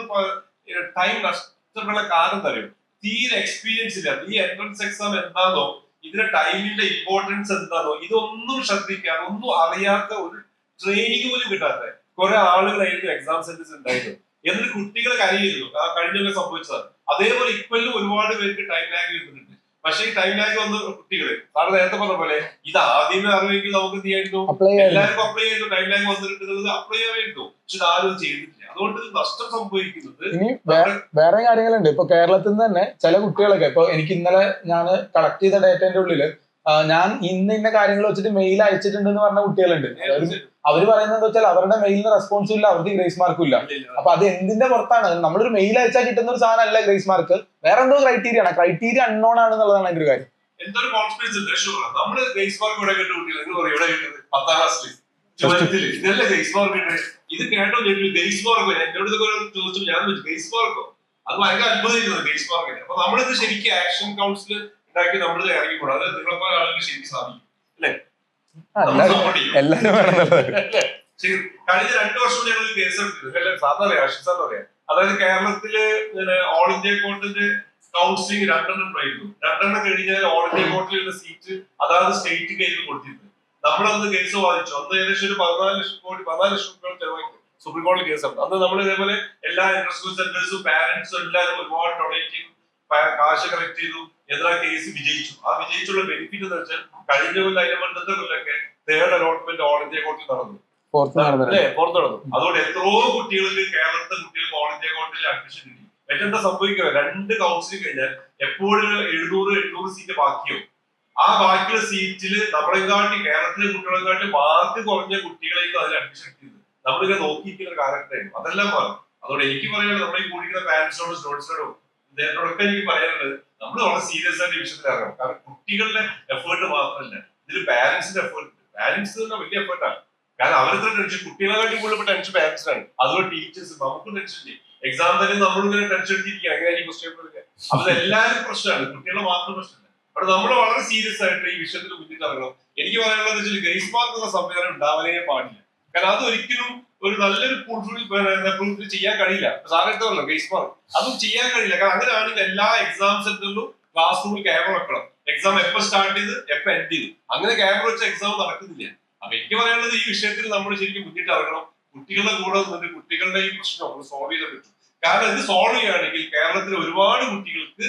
ടൈം നഷ്ടപ്പെട്ട കാരണം തരും, തീരെ എക്സ്പീരിയൻസ് ഇല്ല. ഈ എൻട്രൻസ് എക്സാം എന്താണോ, ഇതിന്റെ ടൈമിന്റെ ഇമ്പോർട്ടൻസ് എന്താണോ, ഇതൊന്നും ശ്രദ്ധിക്കാതെ, ഒന്നും അറിയാത്ത, ഒരു ട്രെയിനിങ് പോലും കിട്ടാത്ത കുറെ ആളുകളായിരുന്നു എക്സാം സെന്റേഴ്സ് ഉണ്ടായിരുന്നു. എന്നിട്ട് കുട്ടികൾ കരയായിരുന്നു. ആ കഴിഞ്ഞൊക്കെ സംഭവിച്ചതാണ്. അതേപോലെ ഇപ്പോഴും ഒരുപാട് പേർക്ക് ടൈം ലാഗ് വരുന്നുണ്ട്. പക്ഷേ ഈ ടൈം ലാഗ് വന്ന കുട്ടികള് സാറ് നേരത്തെ പറഞ്ഞ പോലെ ഇത് ആദ്യമേ അറിവെങ്കിൽ നമുക്ക് എന്ത് ചെയ്യായിരുന്നു, എല്ലാവർക്കും അപ്ലൈ ചെയ്തു. ടൈം ലാഗ് വന്നിട്ടുള്ളത് അപ്ലൈ ചെയ്യാമായിരുന്നു. പക്ഷെ ഇത് ആരും ചെയ്തിട്ടില്ല. അതുകൊണ്ട് ഇത് നഷ്ടം സംഭവിക്കുന്നത്. ഇനി വേറെ കാര്യങ്ങളുണ്ട്. ഇപ്പൊ കേരളത്തിൽ നിന്ന് തന്നെ ചില കുട്ടികളൊക്കെ, ഇപ്പൊ എനിക്ക് ഇന്നലെ ഞാൻ കളക്ട് ചെയ്ത ഡേറ്റന്റെ ഉള്ളില് ഞാൻ ഇന്ന കാര്യങ്ങൾ വെച്ചിട്ട് മെയിൽ അയച്ചിട്ടുണ്ടെന്ന് പറഞ്ഞ കുട്ടികളുണ്ട്. അവര് പറയുന്നത് എന്താ വെച്ചാൽ അവരുടെ മെയിലിന് റെസ്പോൺസും ഇല്ല, അവർക്ക് ഗ്രേസ് മാർക്കും ഇല്ല. അപ്പൊ അത് എന്തിന്റെ പുറത്താണ്? നമ്മളൊരു മെയിൽ അയച്ചാൽ കിട്ടുന്ന ഒരു സാധനം അല്ല ഗ്രേസ് മാർക്ക്, വേറെ എന്തോ ക്രൈറ്റീരിയ അൺനോൺ ആണെന്നുള്ളതാണ് അതിന്റെ ഒരു കാര്യം. എന്തൊരു കോൺഫിഡൻസ് ഉണ്ട്. നമ്മള് ഗ്രേസ് മാർക്ക് ഇവിടെ കേട്ട കുട്ടികൾ ഇവിടെ കിട്ടുന്നത് 10ാം ക്ലാസ്സിൽ ഇതല്ലേ ഗ്രേസ് മാർക്ക്. ഇത് കേട്ടോ ഗ്രേസ് മാർക്കോ, എന്നോട് ഇതൊക്കെ ചോദിച്ചു, ഞാൻ ഗ്രേസ് മാർക്കോ, അത് ഭയങ്കര അത്ഭുതമായിരുന്നു ഗ്രേസ് മാർക്കിന്. അപ്പൊ നമ്മളിത് ശരിക്കും ആക്ഷൻ കൗൺസിൽ ഉണ്ടാക്കി നമ്മൾ ഇറങ്ങിക്കൂടാ. അത് നിങ്ങളെപ്പോലെ ആളുകൾ ശരിക്കും സാധിക്കും അല്ലെ, എല്ലാരും കഴിഞ്ഞ 2 വർഷം ഞങ്ങൾ കേസ് എടുത്തിരുന്നു. സാറിന് അറിയാം, അശ്വിൻ സാറിന് അറിയാം. അതായത് കേരളത്തില് ഓൾ ഇന്ത്യ കോർട്ടിന്റെ കൗൺസിലിംഗ് 2 ഉണ്ടായിരുന്നു. 2 കഴിഞ്ഞാൽ ഓൾ ഇന്ത്യ കോർട്ടിലുള്ള സീറ്റ് അതായത് സ്റ്റേറ്റ് കയ്യിൽ കൊടുത്തിരുന്നു. നമ്മളന്ന് കേസ് വാദിച്ചു. അന്ന് ഏകദേശം ഒരു 14 ലക്ഷം രൂപ ചെലവാക്കി സുപ്രീം കോടതി കേസാണ്. അന്ന് നമ്മൾ ഇതേപോലെ എല്ലാ ഇൻട്രസ്റ്റ് സെന്റേഴ്സും പാരന്റ്സും എല്ലാവരും ഒരുപാട് ഡൊണേറ്റ് ചെയ്തു, കാശ് കളക്ട് ചെയ്തു. എന്നാൽ കേസ് വിജയിച്ചു. ആ വിജയിച്ചുള്ള ബെനിഫിറ്റ് എന്ന് വെച്ചാൽ കഴിഞ്ഞ കൊല്ലം അതിന്റെ മുന്നത്തെ കൊല്ലൊക്കെ 3rd അലോട്ട്മെന്റ് ഓൾ ഇന്ത്യ കോർട്ടിൽ നടന്നു. പുറത്ത് നടന്നു. അതുകൊണ്ട് എത്രയോ കുട്ടികൾക്ക്, കേരളത്തിലെ കുട്ടികൾക്ക് ഓൾ ഇന്ത്യ കോർട്ടിൽ അഡ്മിഷൻ കിട്ടി. മറ്റെന്താ സംഭവിക്കുക, 2 കൗൺസിലിംഗ് കഴിഞ്ഞാൽ എപ്പോഴും 700-800 സീറ്റ് ബാക്കിയോ. ആ ബാക്കിയുള്ള സീറ്റില് നമ്മളെക്കാട്ടി, കേരളത്തിലെ കുട്ടികളെക്കാട്ടി മാർക്ക് കുറഞ്ഞ കുട്ടികളെയും അതിൽ അഡ്മിഷൻ കിട്ടിയത് നമ്മളിങ്ങനെ നോക്കിയിരിക്കുന്ന ഒരു കാലഘട്ടമായിരുന്നു. അതെല്ലാം മാറും. അതുകൊണ്ട് എനിക്ക് പറയാനുള്ളത്, നമ്മൾ ഈ കൂടിക്കുന്ന പാരന്റ്സിനോടും സ്റ്റുഡൻസിനോടും ഇദ്ദേഹത്തോടൊക്കെ എനിക്ക് പറയാനുള്ളത്, നമ്മൾ വളരെ സീരിയസ് ആയിട്ട് ഈ വിഷയത്തിൽ ഇറങ്ങണം. കാരണം കുട്ടികളുടെ എഫേർട്ട് മാത്രമല്ല, ഇതിൽ പാരന്റ്സിന്റെ എഫേർട്ട്, പാരന്റ്സ് തന്നെ വലിയ എഫേർട്ടാണ്. കാരണം അവരുടെ ടെൻഷൻ, കുട്ടികളെക്കാട്ടി കൂടുതൽ ടെൻഷൻ പാരന്റ്സിനാണ്. അതുപോലെ ടീച്ചേഴ്സ്, നമുക്കും ടെൻഷൻ ചെയ്യും. എക്സാം തന്നെ നമ്മളിങ്ങനെ ടെൻഷൻ എടുത്തിരിക്കുക, എങ്ങനെയാണ് ഈ ക്വസ്റ്റ്യൻ പേപ്പർ. അപ്പൊ എല്ലാവരും പ്രശ്നമാണ്, കുട്ടികളെ മാത്രം പ്രശ്നമില്ല. അവിടെ നമ്മൾ വളരെ സീരിയസ് ആയിട്ട് ഈ വിഷയത്തിൽ മുന്നിട്ട് ഇറങ്ങണം. എനിക്ക് പറയാനുള്ളത് വെച്ചാൽ ഗ്രേസ് മാർക്ക് എന്ന സംവിധാനം ഉണ്ടാവാനേ പാടില്ല. കാരണം അത് ഒരിക്കലും ഒരു നല്ലൊരു പ്രൂഫ് ചെയ്യാൻ കഴിയില്ല. സാറിന് ഗ്രേസ് മാർക്ക് അതും ചെയ്യാൻ കഴിയില്ല. കാരണം അങ്ങനെയാണെങ്കിൽ എല്ലാ എക്സാം സെന്ററിലും ക്ലാസ് റൂമിൽ ക്യാമറ വെക്കണം. എക്സാം എപ്പോൾ സ്റ്റാർട്ട് ചെയ്ത് എപ്പോൾ എൻഡ് ചെയ്തു, അങ്ങനെ ക്യാമറ വെച്ച എക്സാം നടക്കുന്നില്ല. അപ്പൊ എനിക്ക് പറയാനുള്ളത്, ഈ വിഷയത്തിൽ നമ്മൾ ശരിക്കും മുന്നിട്ട് ഇറങ്ങണം. കുട്ടികളുടെ കൂടെ നിന്നിട്ട് കുട്ടികളുടെ ഈ പ്രശ്നം സോൾവ് ചെയ്താൽ പറ്റും. കാരണം ഇത് സോൾവ് ചെയ്യുകയാണെങ്കിൽ കേരളത്തിലെ ഒരുപാട് കുട്ടികൾക്ക്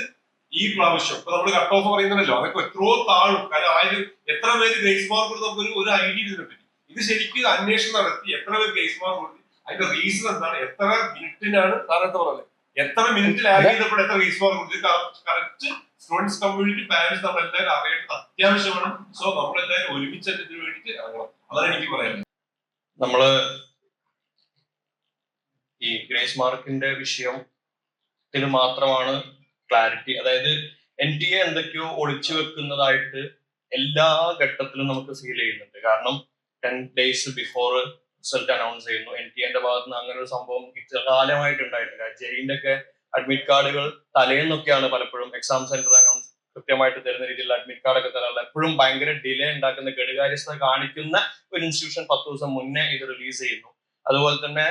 ഈ പ്രാവശ്യം ഇപ്പൊ നമ്മൾ കട്ട് ഓഫ് പറയുന്നല്ലോ, അതൊക്കെ എത്രയോ താഴും. കാരണം എത്ര പേര് ഗ്രേസ് മാർക്ക് നമുക്ക് ഒരു ഐഡിയ ഇതിനെ പറ്റി. ഇത് ശരിക്കും അന്വേഷണം നടത്തി എത്ര പേര് ഗ്രേസ് മാർക്ക് കൊടുത്തു, അതിന്റെ റീസൺ എന്താണ്, എത്ര മിനിറ്റിനാണ് സാറത്തെ പറഞ്ഞത്, എത്ര മിനിറ്റിൽ ആഡ് ചെയ്തപ്പോൾ എത്ര ഗ്രേസ് മാർക്ക് കൊടുത്തു. കറക്റ്റ് സ്റ്റുഡൻസ് കമ്മ്യൂണിറ്റി പാരന്റ്സ് നമ്മൾ എല്ലാവരും അറിയേണ്ടത് അത്യാവശ്യമാണ്. സോ നമ്മളെല്ലാവരും ഒരുമിച്ച് ഇതിന് വേണ്ടിയിട്ട് ഇറങ്ങണം. അതാണ് എനിക്ക് പറയാനുള്ളത്. നമ്മള് ഈ ഗ്രേസ് മാർക്കിന്റെ വിഷയത്തിന് മാത്രമാണ് ക്ലാരിറ്റി, അതായത് NTA എന്തൊക്കെയോ ഒളിച്ചു വെക്കുന്നതായിട്ട് എല്ലാ ഘട്ടത്തിലും നമുക്ക് ഫീൽ ചെയ്യുന്നുണ്ട്. കാരണം 10 days ബിഫോർ റിസൾട്ട് അനൗൺസ് ചെയ്യുന്നു. NTA ഭാഗത്ത് നിന്ന് അങ്ങനെ ഒരു സംഭവം ഇത്ര കാലമായിട്ട് ഉണ്ടായിട്ടില്ല. ജെയിന്റെ ഒക്കെ അഡ്മിറ്റ് കാർഡുകൾ തലേന്നൊക്കെയാണ് പലപ്പോഴും എക്സാം സെന്റർ അനൗൺസ് കൃത്യമായിട്ട് തരുന്ന രീതിയിലുള്ള അഡ്മിറ്റ് കാർഡൊക്കെ തരാനുള്ള, എപ്പോഴും ഭയങ്കര ഡിലേ ഉണ്ടാക്കുന്ന, കെടുകാര്യസ്ഥത കാണിക്കുന്ന ഒരു ഇൻസ്റ്റിറ്റ്യൂഷൻ 10 ദിവസം മുന്നേ ഇത് റിലീസ് ചെയ്യുന്നു. അതുപോലെ തന്നെ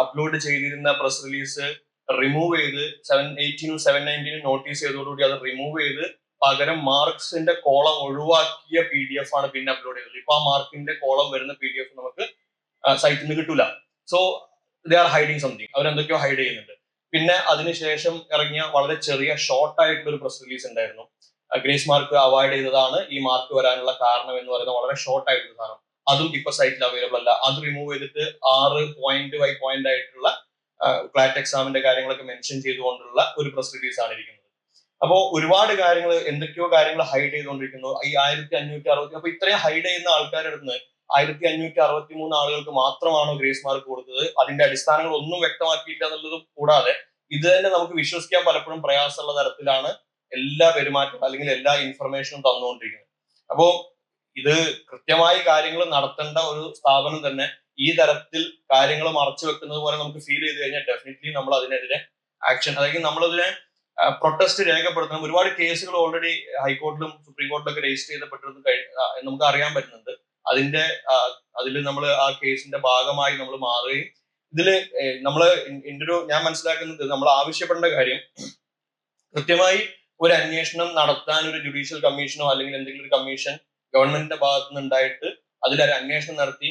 അപ്ലോഡ് ചെയ്തിരുന്ന പ്രസ് റിലീസ് റിമൂവ് ചെയ്ത് 718 719 നോട്ടീസ് ചെയ്തതോടുകൂടി അത് റിമൂവ് ചെയ്ത് പകരം മാർക്സിന്റെ കോളം ഒഴിവാക്കിയ PDF ആണ് പിന്നെ അപ്ലോഡ് ചെയ്തത്. ഇപ്പൊ ആ മാർക്കിന്റെ കോളം വരുന്ന PDF നമുക്ക് സൈറ്റിൽ നിന്ന് കിട്ടൂല. So they are hiding something, അവരെന്തൊക്കെയോ ഹൈഡ് ചെയ്യുന്നുണ്ട്. പിന്നെ അതിനുശേഷം ഇറങ്ങിയ വളരെ ചെറിയ ഷോർട്ട് ആയിട്ടുള്ള ഒരു പ്രസ് റിലീസ് ഉണ്ടായിരുന്നു. ഗ്രേസ് മാർക്ക് അവോയ്ഡ് ചെയ്തതാണ് ഈ മാർക്ക് വരാനുള്ള കാരണം എന്ന് പറയുന്നത് വളരെ ഷോർട്ട് ആയിട്ടുള്ള സാധനം. അതും ഇപ്പൊ സൈറ്റിൽ അവൈലബിൾ അല്ല. അത് റിമൂവ് ചെയ്തിട്ട് 6 പോയിന്റ് ബൈ പോയിന്റ് ആയിട്ടുള്ള ക്ലാറ്റ് എക്സാമിന്റെ കാര്യങ്ങളൊക്കെ മെൻഷൻ ചെയ്തുകൊണ്ടുള്ള ഒരു പ്രസ് റിലീസ് ആണ് ഇരിക്കുന്നത്. അപ്പോൾ ഒരുപാട് കാര്യങ്ങൾ, എന്തൊക്കെയോ കാര്യങ്ങൾ ഹൈഡ് ചെയ്തുകൊണ്ടിരിക്കുന്നു. ഈ 1560, അപ്പൊ ഇത്രയും ഹൈഡ് ചെയ്യുന്ന ആൾക്കാരുടെ അടുത്ത് 1563 ആളുകൾക്ക് മാത്രമാണോ ഗ്രേസ് മാർക്ക് കൊടുത്തത്? അതിന്റെ അടിസ്ഥാനങ്ങൾ ഒന്നും വ്യക്തമാക്കിയില്ല എന്നുള്ളത് കൂടാതെ ഇത് തന്നെ നമുക്ക് വിശ്വസിക്കാൻ പലപ്പോഴും പ്രയാസമുള്ള തരത്തിലാണ് എല്ലാ പെരുമാറ്റം അല്ലെങ്കിൽ എല്ലാ ഇൻഫർമേഷനും തന്നുകൊണ്ടിരിക്കുന്നത്. അപ്പോ ഇത് കൃത്യമായി കാര്യങ്ങൾ നടത്തേണ്ട ഒരു സ്ഥാപനം തന്നെ ഈ തരത്തിൽ കാര്യങ്ങൾ മറച്ചു വെക്കുന്നത് പോലെ നമുക്ക് ഫീൽ ചെയ്ത് കഴിഞ്ഞാൽ ഡെഫിനറ്റ്ലി നമ്മൾ അതിനെതിരെ ആക്ഷൻ, അല്ലെങ്കിൽ നമ്മളതിനെ പ്രൊട്ടസ്റ്റ് രേഖപ്പെടുത്തണം. ഒരുപാട് കേസുകൾ ഓൾറെഡി ഹൈക്കോർട്ടിലും സുപ്രീം കോർട്ടിലൊക്കെ രജിസ്റ്റർ ചെയ്യപ്പെട്ടത് നമുക്ക് അറിയാൻ പറ്റുന്നുണ്ട്. അതിൽ നമ്മൾ ആ കേസിന്റെ ഭാഗമായി നമ്മൾ മാറുകയും ഇതില് ഞാൻ മനസ്സിലാക്കുന്നത് നമ്മൾ ആവശ്യപ്പെടേണ്ട കാര്യം കൃത്യമായി ഒരു അന്വേഷണം നടത്താൻ ഒരു ജുഡീഷ്യൽ കമ്മീഷനോ അല്ലെങ്കിൽ എന്തെങ്കിലും ഒരു കമ്മീഷൻ ഗവൺമെന്റിന്റെ ഭാഗത്തു നിന്ന് ഉണ്ടായിട്ട് അതിലൊരു അന്വേഷണം നടത്തി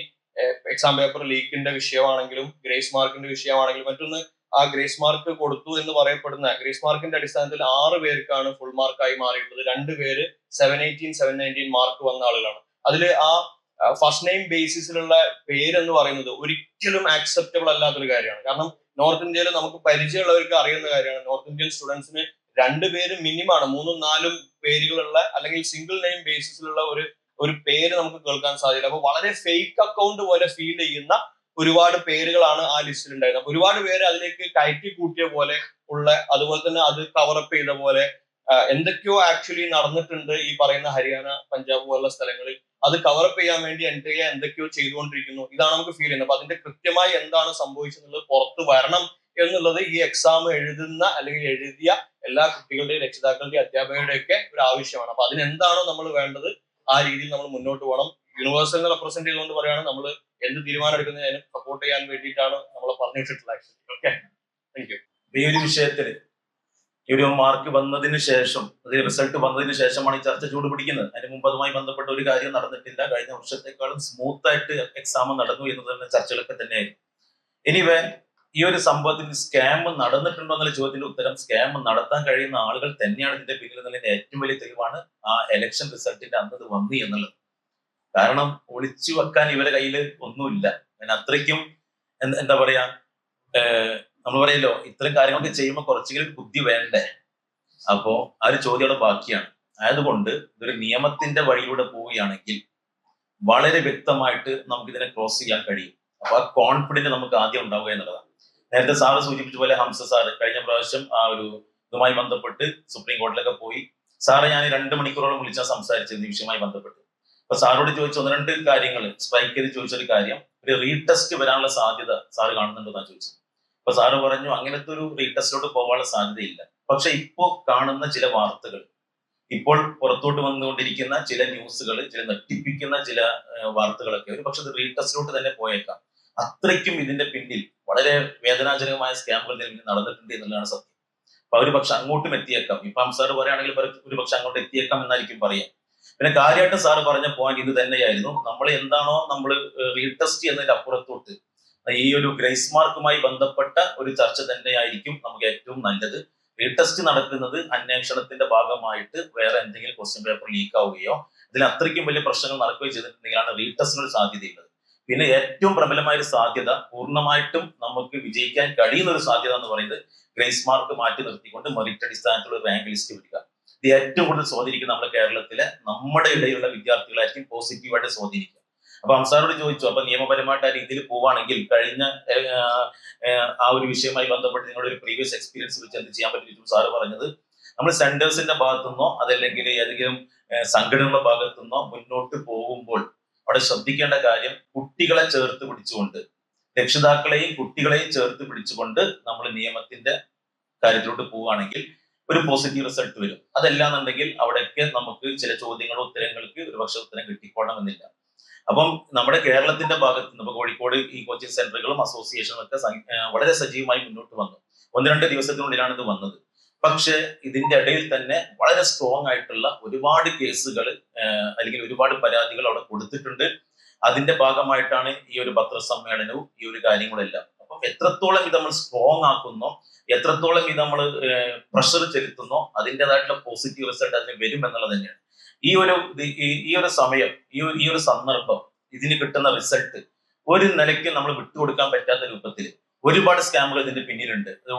എക്സാം പേപ്പർ ലീക്കിന്റെ വിഷയമാണെങ്കിലും ഗ്രേസ് മാർക്കിന്റെ വിഷയമാണെങ്കിലും മറ്റൊന്ന് ആ ഗ്രേസ് മാർക്ക് കൊടുത്തു എന്ന് പറയപ്പെടുന്ന ഗ്രേസ് മാർക്കിന്റെ അടിസ്ഥാനത്തിൽ 6 പേർക്കാണ് ഫുൾ മാർക്കായി മാറിയിട്ടുള്ളത്. 2 പേര് 718, 719 മാർക്ക് വന്ന ആളുകളാണ്. അതിൽ ആ ഫസ്റ്റ് നെയിം ബേസിസിലുള്ള പേരെന്ന് പറയുന്നത് ഒരിക്കലും ആക്സെപ്റ്റബിൾ അല്ലാത്തൊരു കാര്യമാണ്. കാരണം നോർത്ത് ഇന്ത്യയിൽ നമുക്ക് പരിചയമുള്ളവർക്ക് അറിയുന്ന കാര്യമാണ്. നോർത്ത് ഇന്ത്യൻ സ്റ്റുഡൻസിന് 2 പേര് മിനിമമാണ്, 3ഉം 4ഉം പേരുകളുള്ള അല്ലെങ്കിൽ സിംഗിൾ നെയിം ബേസിസിലുള്ള ഒരു പേര് നമുക്ക് കേൾക്കാൻ സാധ്യത. അപ്പൊ വളരെ ഫേക്ക് അക്കൗണ്ട് പോലെ ഫീൽ ചെയ്യുന്ന ഒരുപാട് പേരുകളാണ് ആ ലിസ്റ്റിൽ ഉണ്ടായിരുന്നത്. അപ്പൊ ഒരുപാട് പേര് അതിലേക്ക് കയറ്റി കൂട്ടിയ പോലെ ഉള്ള, അതുപോലെ തന്നെ അത് കവറപ്പ് ചെയ്ത പോലെ എന്തൊക്കെയോ ആക്ച്വലി നടന്നിട്ടുണ്ട് ഈ പറയുന്ന ഹരിയാന, പഞ്ചാബ് പോലുള്ള സ്ഥലങ്ങളിൽ. അത് കവറപ്പ് ചെയ്യാൻ വേണ്ടി NTA എന്തൊക്കെയോ ചെയ്തുകൊണ്ടിരിക്കുന്നു. ഇതാണ് നമുക്ക് ഫീൽ ചെയ്യുന്നത്. അപ്പൊ അതിന്റെ കൃത്യമായി എന്താണ് സംഭവിച്ചെന്നുള്ളത് പുറത്ത് വരണം എന്നുള്ളത് ഈ എക്സാം എഴുതുന്ന അല്ലെങ്കിൽ എഴുതിയ എല്ലാ കുട്ടികളുടെയും രക്ഷിതാക്കളുടെയും അധ്യാപകരുടെയും ഒക്കെ ഒരു ആവശ്യമാണ്. അപ്പൊ അതിനെന്താണോ നമ്മൾ വേണ്ടത് ആ രീതിയിൽ നമ്മൾ മുന്നോട്ട് പോകണം. യൂണിവേഴ്സിനെ റെപ്രസെന്റ് ചെയ്തുകൊണ്ട് പറയുകയാണ് നമ്മൾ എന്ത് തീരുമാനം എടുക്കുന്നതിന് സപ്പോർട്ട് ചെയ്യാൻ വേണ്ടിയിട്ടാണ് നമ്മൾ പറഞ്ഞിട്ടുള്ളത്. Okay, thank you. ഈ ഒരു വിഷയത്തില് ഈ ഒരു മാർക്ക് വന്നതിന് ശേഷം, റിസൾട്ട് വന്നതിന് ശേഷമാണ് ഈ ചർച്ച ചൂട് പിടിക്കുന്നത്. അതിന് മുമ്പ് അതുമായി ബന്ധപ്പെട്ട ഒരു കാര്യം നടന്നിട്ടില്ല. കഴിഞ്ഞ വർഷത്തെക്കാളും സ്മൂത്ത് ആയിട്ട് എക്സാം നടന്നു എന്ന് തന്നെ ചർച്ചകളൊക്കെ തന്നെയായിരുന്നു. എനിവേ, ഈ ഒരു സംഭവത്തിൽ സ്കാം നടന്നിട്ടുണ്ടോ എന്നുള്ള ചോദ്യത്തിന്റെ ഉത്തരം സ്കാം നടത്താൻ കഴിയുന്ന ആളുകൾ തന്നെയാണ് ഇതിന്റെ പിന്നിൽ എന്നുള്ളതിന്റെ ഏറ്റവും വലിയ തെളിവാണ് ആ എലക്ഷൻ റിസൾട്ടിന്റെ അന്നത് വന്നു എന്നുള്ളത്. കാരണം ഒളിച്ചു വെക്കാൻ ഇവരെ കയ്യിൽ ഒന്നുമില്ല. അതിന് അത്രയ്ക്കും എന്താ പറയാ, നമ്മൾ പറയല്ലോ ഇത്തരം കാര്യങ്ങളൊക്കെ ചെയ്യുമ്പോൾ കുറച്ചെങ്കിലും ബുദ്ധി വേണ്ടേ. അപ്പോ ആ ഒരു ചോദ്യം അവിടെ ബാക്കിയാണ്. ആയതുകൊണ്ട് ഇതൊരു നിയമത്തിന്റെ വഴിയിലൂടെ പോവുകയാണെങ്കിൽ വളരെ വ്യക്തമായിട്ട് നമുക്ക് ഇതിനെ ക്രോസ് ചെയ്യാൻ കഴിയും. അപ്പൊ ആ കോൺഫിഡന്റ് നമുക്ക് ആദ്യം ഉണ്ടാവുക എന്നുള്ളതാണ്. നേരത്തെ സാറ് സൂചിപ്പിച്ച പോലെ ഹംസ സാറ് കഴിഞ്ഞ പ്രാവശ്യം ആ ഒരു ഇതുമായി ബന്ധപ്പെട്ട് സുപ്രീം കോടതിയിലൊക്കെ പോയി. സാറെ ഞാൻ 2 മണിക്കൂറോളം വിളിച്ചാൽ സംസാരിച്ചിരുന്നു ഈ വിഷയവുമായി ബന്ധപ്പെട്ട്. അപ്പൊ സാറോട് ചോദിച്ച 1-2 കാര്യങ്ങൾ സ്ട്രൈക്ക് ചെയ്ത് ചോദിച്ചൊരു കാര്യം, ഒരു റീടെസ്റ്റ് വരാനുള്ള സാധ്യത സാറ് കാണുന്നുണ്ടെന്നാണ് ചോദിച്ചത്. അപ്പൊ സാറ് പറഞ്ഞു അങ്ങനത്തെ ഒരു റീടെസ്റ്റിലോട്ട് പോകാനുള്ള സാധ്യതയില്ല. പക്ഷെ ഇപ്പോൾ കാണുന്ന ചില വാർത്തകൾ, ഇപ്പോൾ പുറത്തോട്ട് വന്നുകൊണ്ടിരിക്കുന്ന ചില ന്യൂസുകൾ, ചില ഞെട്ടിപ്പിക്കുന്ന ചില വാർത്തകളൊക്കെ ഒരു പക്ഷെ അത് റീടെസ്റ്റിലോട്ട് തന്നെ പോയേക്കാം. അത്രയ്ക്കും ഇതിന്റെ പിന്നിൽ വളരെ വേദനാജനകമായ സ്കാമുകൾ നടന്നിട്ടുണ്ട് എന്നുള്ളതാണ് സത്യം. അപ്പൊ ഒരു പക്ഷെ അങ്ങോട്ടും എത്തിയേക്കാം. ഇപ്പൊ സാറ് പറയുകയാണെങ്കിൽ ഒരു പക്ഷെ അങ്ങോട്ട് എത്തിയേക്കാം എന്നായിരിക്കും പറയാം. പിന്നെ കാര്യമായിട്ട് സാറ് പറഞ്ഞ പോയിന്റ് ഇത് തന്നെയായിരുന്നു. നമ്മൾ എന്താണോ നമ്മൾ റീടെസ്റ്റ് എന്നതിന്റെ അപ്പുറത്തോട്ട് ഈ ഒരു ഗ്രേസ് മാർക്കുമായി ബന്ധപ്പെട്ട ഒരു ചർച്ച തന്നെയായിരിക്കും നമുക്ക് ഏറ്റവും നല്ലത്. റീടെസ്റ്റ് നടക്കുന്നത് അന്വേഷണത്തിന്റെ ഭാഗമായിട്ട് വേറെ എന്തെങ്കിലും ക്വസ്റ്റ്യൻ പേപ്പർ ലീക്ക് ആവുകയോ ഇതിൽ അത്രയ്ക്കും വലിയ പ്രശ്നങ്ങൾ നടക്കുകയോ ചെയ്തിട്ടുണ്ടെങ്കിലാണ് റീടെസ്റ്റിനൊരു സാധ്യതയുള്ളത്. പിന്നെ ഏറ്റവും പ്രബലമായ ഒരു സാധ്യത, പൂർണ്ണമായിട്ടും നമുക്ക് വിജയിക്കാൻ കഴിയുന്ന ഒരു സാധ്യത എന്ന് പറയുന്നത് ഗ്രേസ് മാർക്ക് മാറ്റി നിർത്തിക്കൊണ്ട് മെറിറ്റ് അടിസ്ഥാനത്തിലുള്ള റാങ്ക് ലിസ്റ്റ് വരിക. ഇത് ഏറ്റവും കൂടുതൽ സ്വാധീനിക്കുന്നത് നമ്മുടെ കേരളത്തിലെ നമ്മുടെ ഇടയിലുള്ള വിദ്യാർത്ഥികളായിരിക്കും പോസിറ്റീവായിട്ട് സ്വാധീനിക്കുക. അപ്പൊ അംസാറോട് ചോദിച്ചു, അപ്പൊ നിയമപരമായിട്ട് ആ രീതിയിൽ പോവുകയാണെങ്കിൽ കഴിഞ്ഞ ആ ഒരു വിഷയവുമായി ബന്ധപ്പെട്ട് നിങ്ങളുടെ ഒരു പ്രീവിയസ് എക്സ്പീരിയൻസ് വെച്ച് എന്ത് ചെയ്യാൻ പറ്റും? സാറ് പറഞ്ഞത് നമ്മൾ സെന്റേഴ്സിന്റെ ഭാഗത്തുനിന്നോ അതല്ലെങ്കിൽ ഏതെങ്കിലും സംഘടനകളുടെ ഭാഗത്തുനിന്നോ മുന്നോട്ട് പോകുമ്പോൾ അവിടെ ശ്രദ്ധിക്കേണ്ട കാര്യം കുട്ടികളെ ചേർത്ത് പിടിച്ചുകൊണ്ട്, രക്ഷിതാക്കളെയും കുട്ടികളെയും ചേർത്ത് പിടിച്ചുകൊണ്ട് നമ്മൾ നിയമത്തിന്റെ കാര്യത്തിലോട്ട് പോവുകയാണെങ്കിൽ ഒരു പോസിറ്റീവ് റിസൾട്ട് വരും. അതല്ലാന്നുണ്ടെങ്കിൽ അവിടെയൊക്കെ നമുക്ക് ചില ചോദ്യങ്ങളോ ഉത്തരങ്ങൾക്ക് ഒരു പക്ഷെ ഉത്തരം കിട്ടിക്കോണമെന്നില്ല. അപ്പം നമ്മുടെ കേരളത്തിന്റെ ഭാഗത്ത് നിന്ന് ഇപ്പൊ കോഴിക്കോട് ഈ കോച്ചിങ് സെന്ററുകളും അസോസിയേഷനും ഒക്കെ വളരെ സജീവമായി മുന്നോട്ട് വന്നു. 1-2 ദിവസത്തിനുള്ളിലാണ് ഇത് വന്നത്. പക്ഷെ ഇതിന്റെ ഇടയിൽ തന്നെ വളരെ സ്ട്രോങ് ആയിട്ടുള്ള ഒരുപാട് കേസുകൾ അല്ലെങ്കിൽ ഒരുപാട് പരാതികൾ അവിടെ കൊടുത്തിട്ടുണ്ട്. അതിന്റെ ഭാഗമായിട്ടാണ് ഈ ഒരു പത്രസമ്മേളനവും ഈ ഒരു കാര്യങ്ങളെല്ലാം. അപ്പം എത്രത്തോളം ഇത് നമ്മൾ സ്ട്രോങ് ആക്കുന്നോ, എത്രത്തോളം ഇത് നമ്മൾ പ്രഷർ ചെലുത്തുന്നോ, അതിൻ്റെതായിട്ടുള്ള പോസിറ്റീവ് റിസൾട്ട് അതിന് വരും എന്നുള്ളത് തന്നെയാണ്. ഈ ഒരു സമയം, ഈ ഒരു സന്ദർഭം, ഇതിന് കിട്ടുന്ന റിസൾട്ട് ഒരു നിലയ്ക്ക് നമ്മൾ വിട്ടുകൊടുക്കാൻ പറ്റാത്ത രൂപത്തിൽ ഒരുപാട് സ്കാമുകൾ ഇതിന്റെ പിന്നിലുണ്ട്.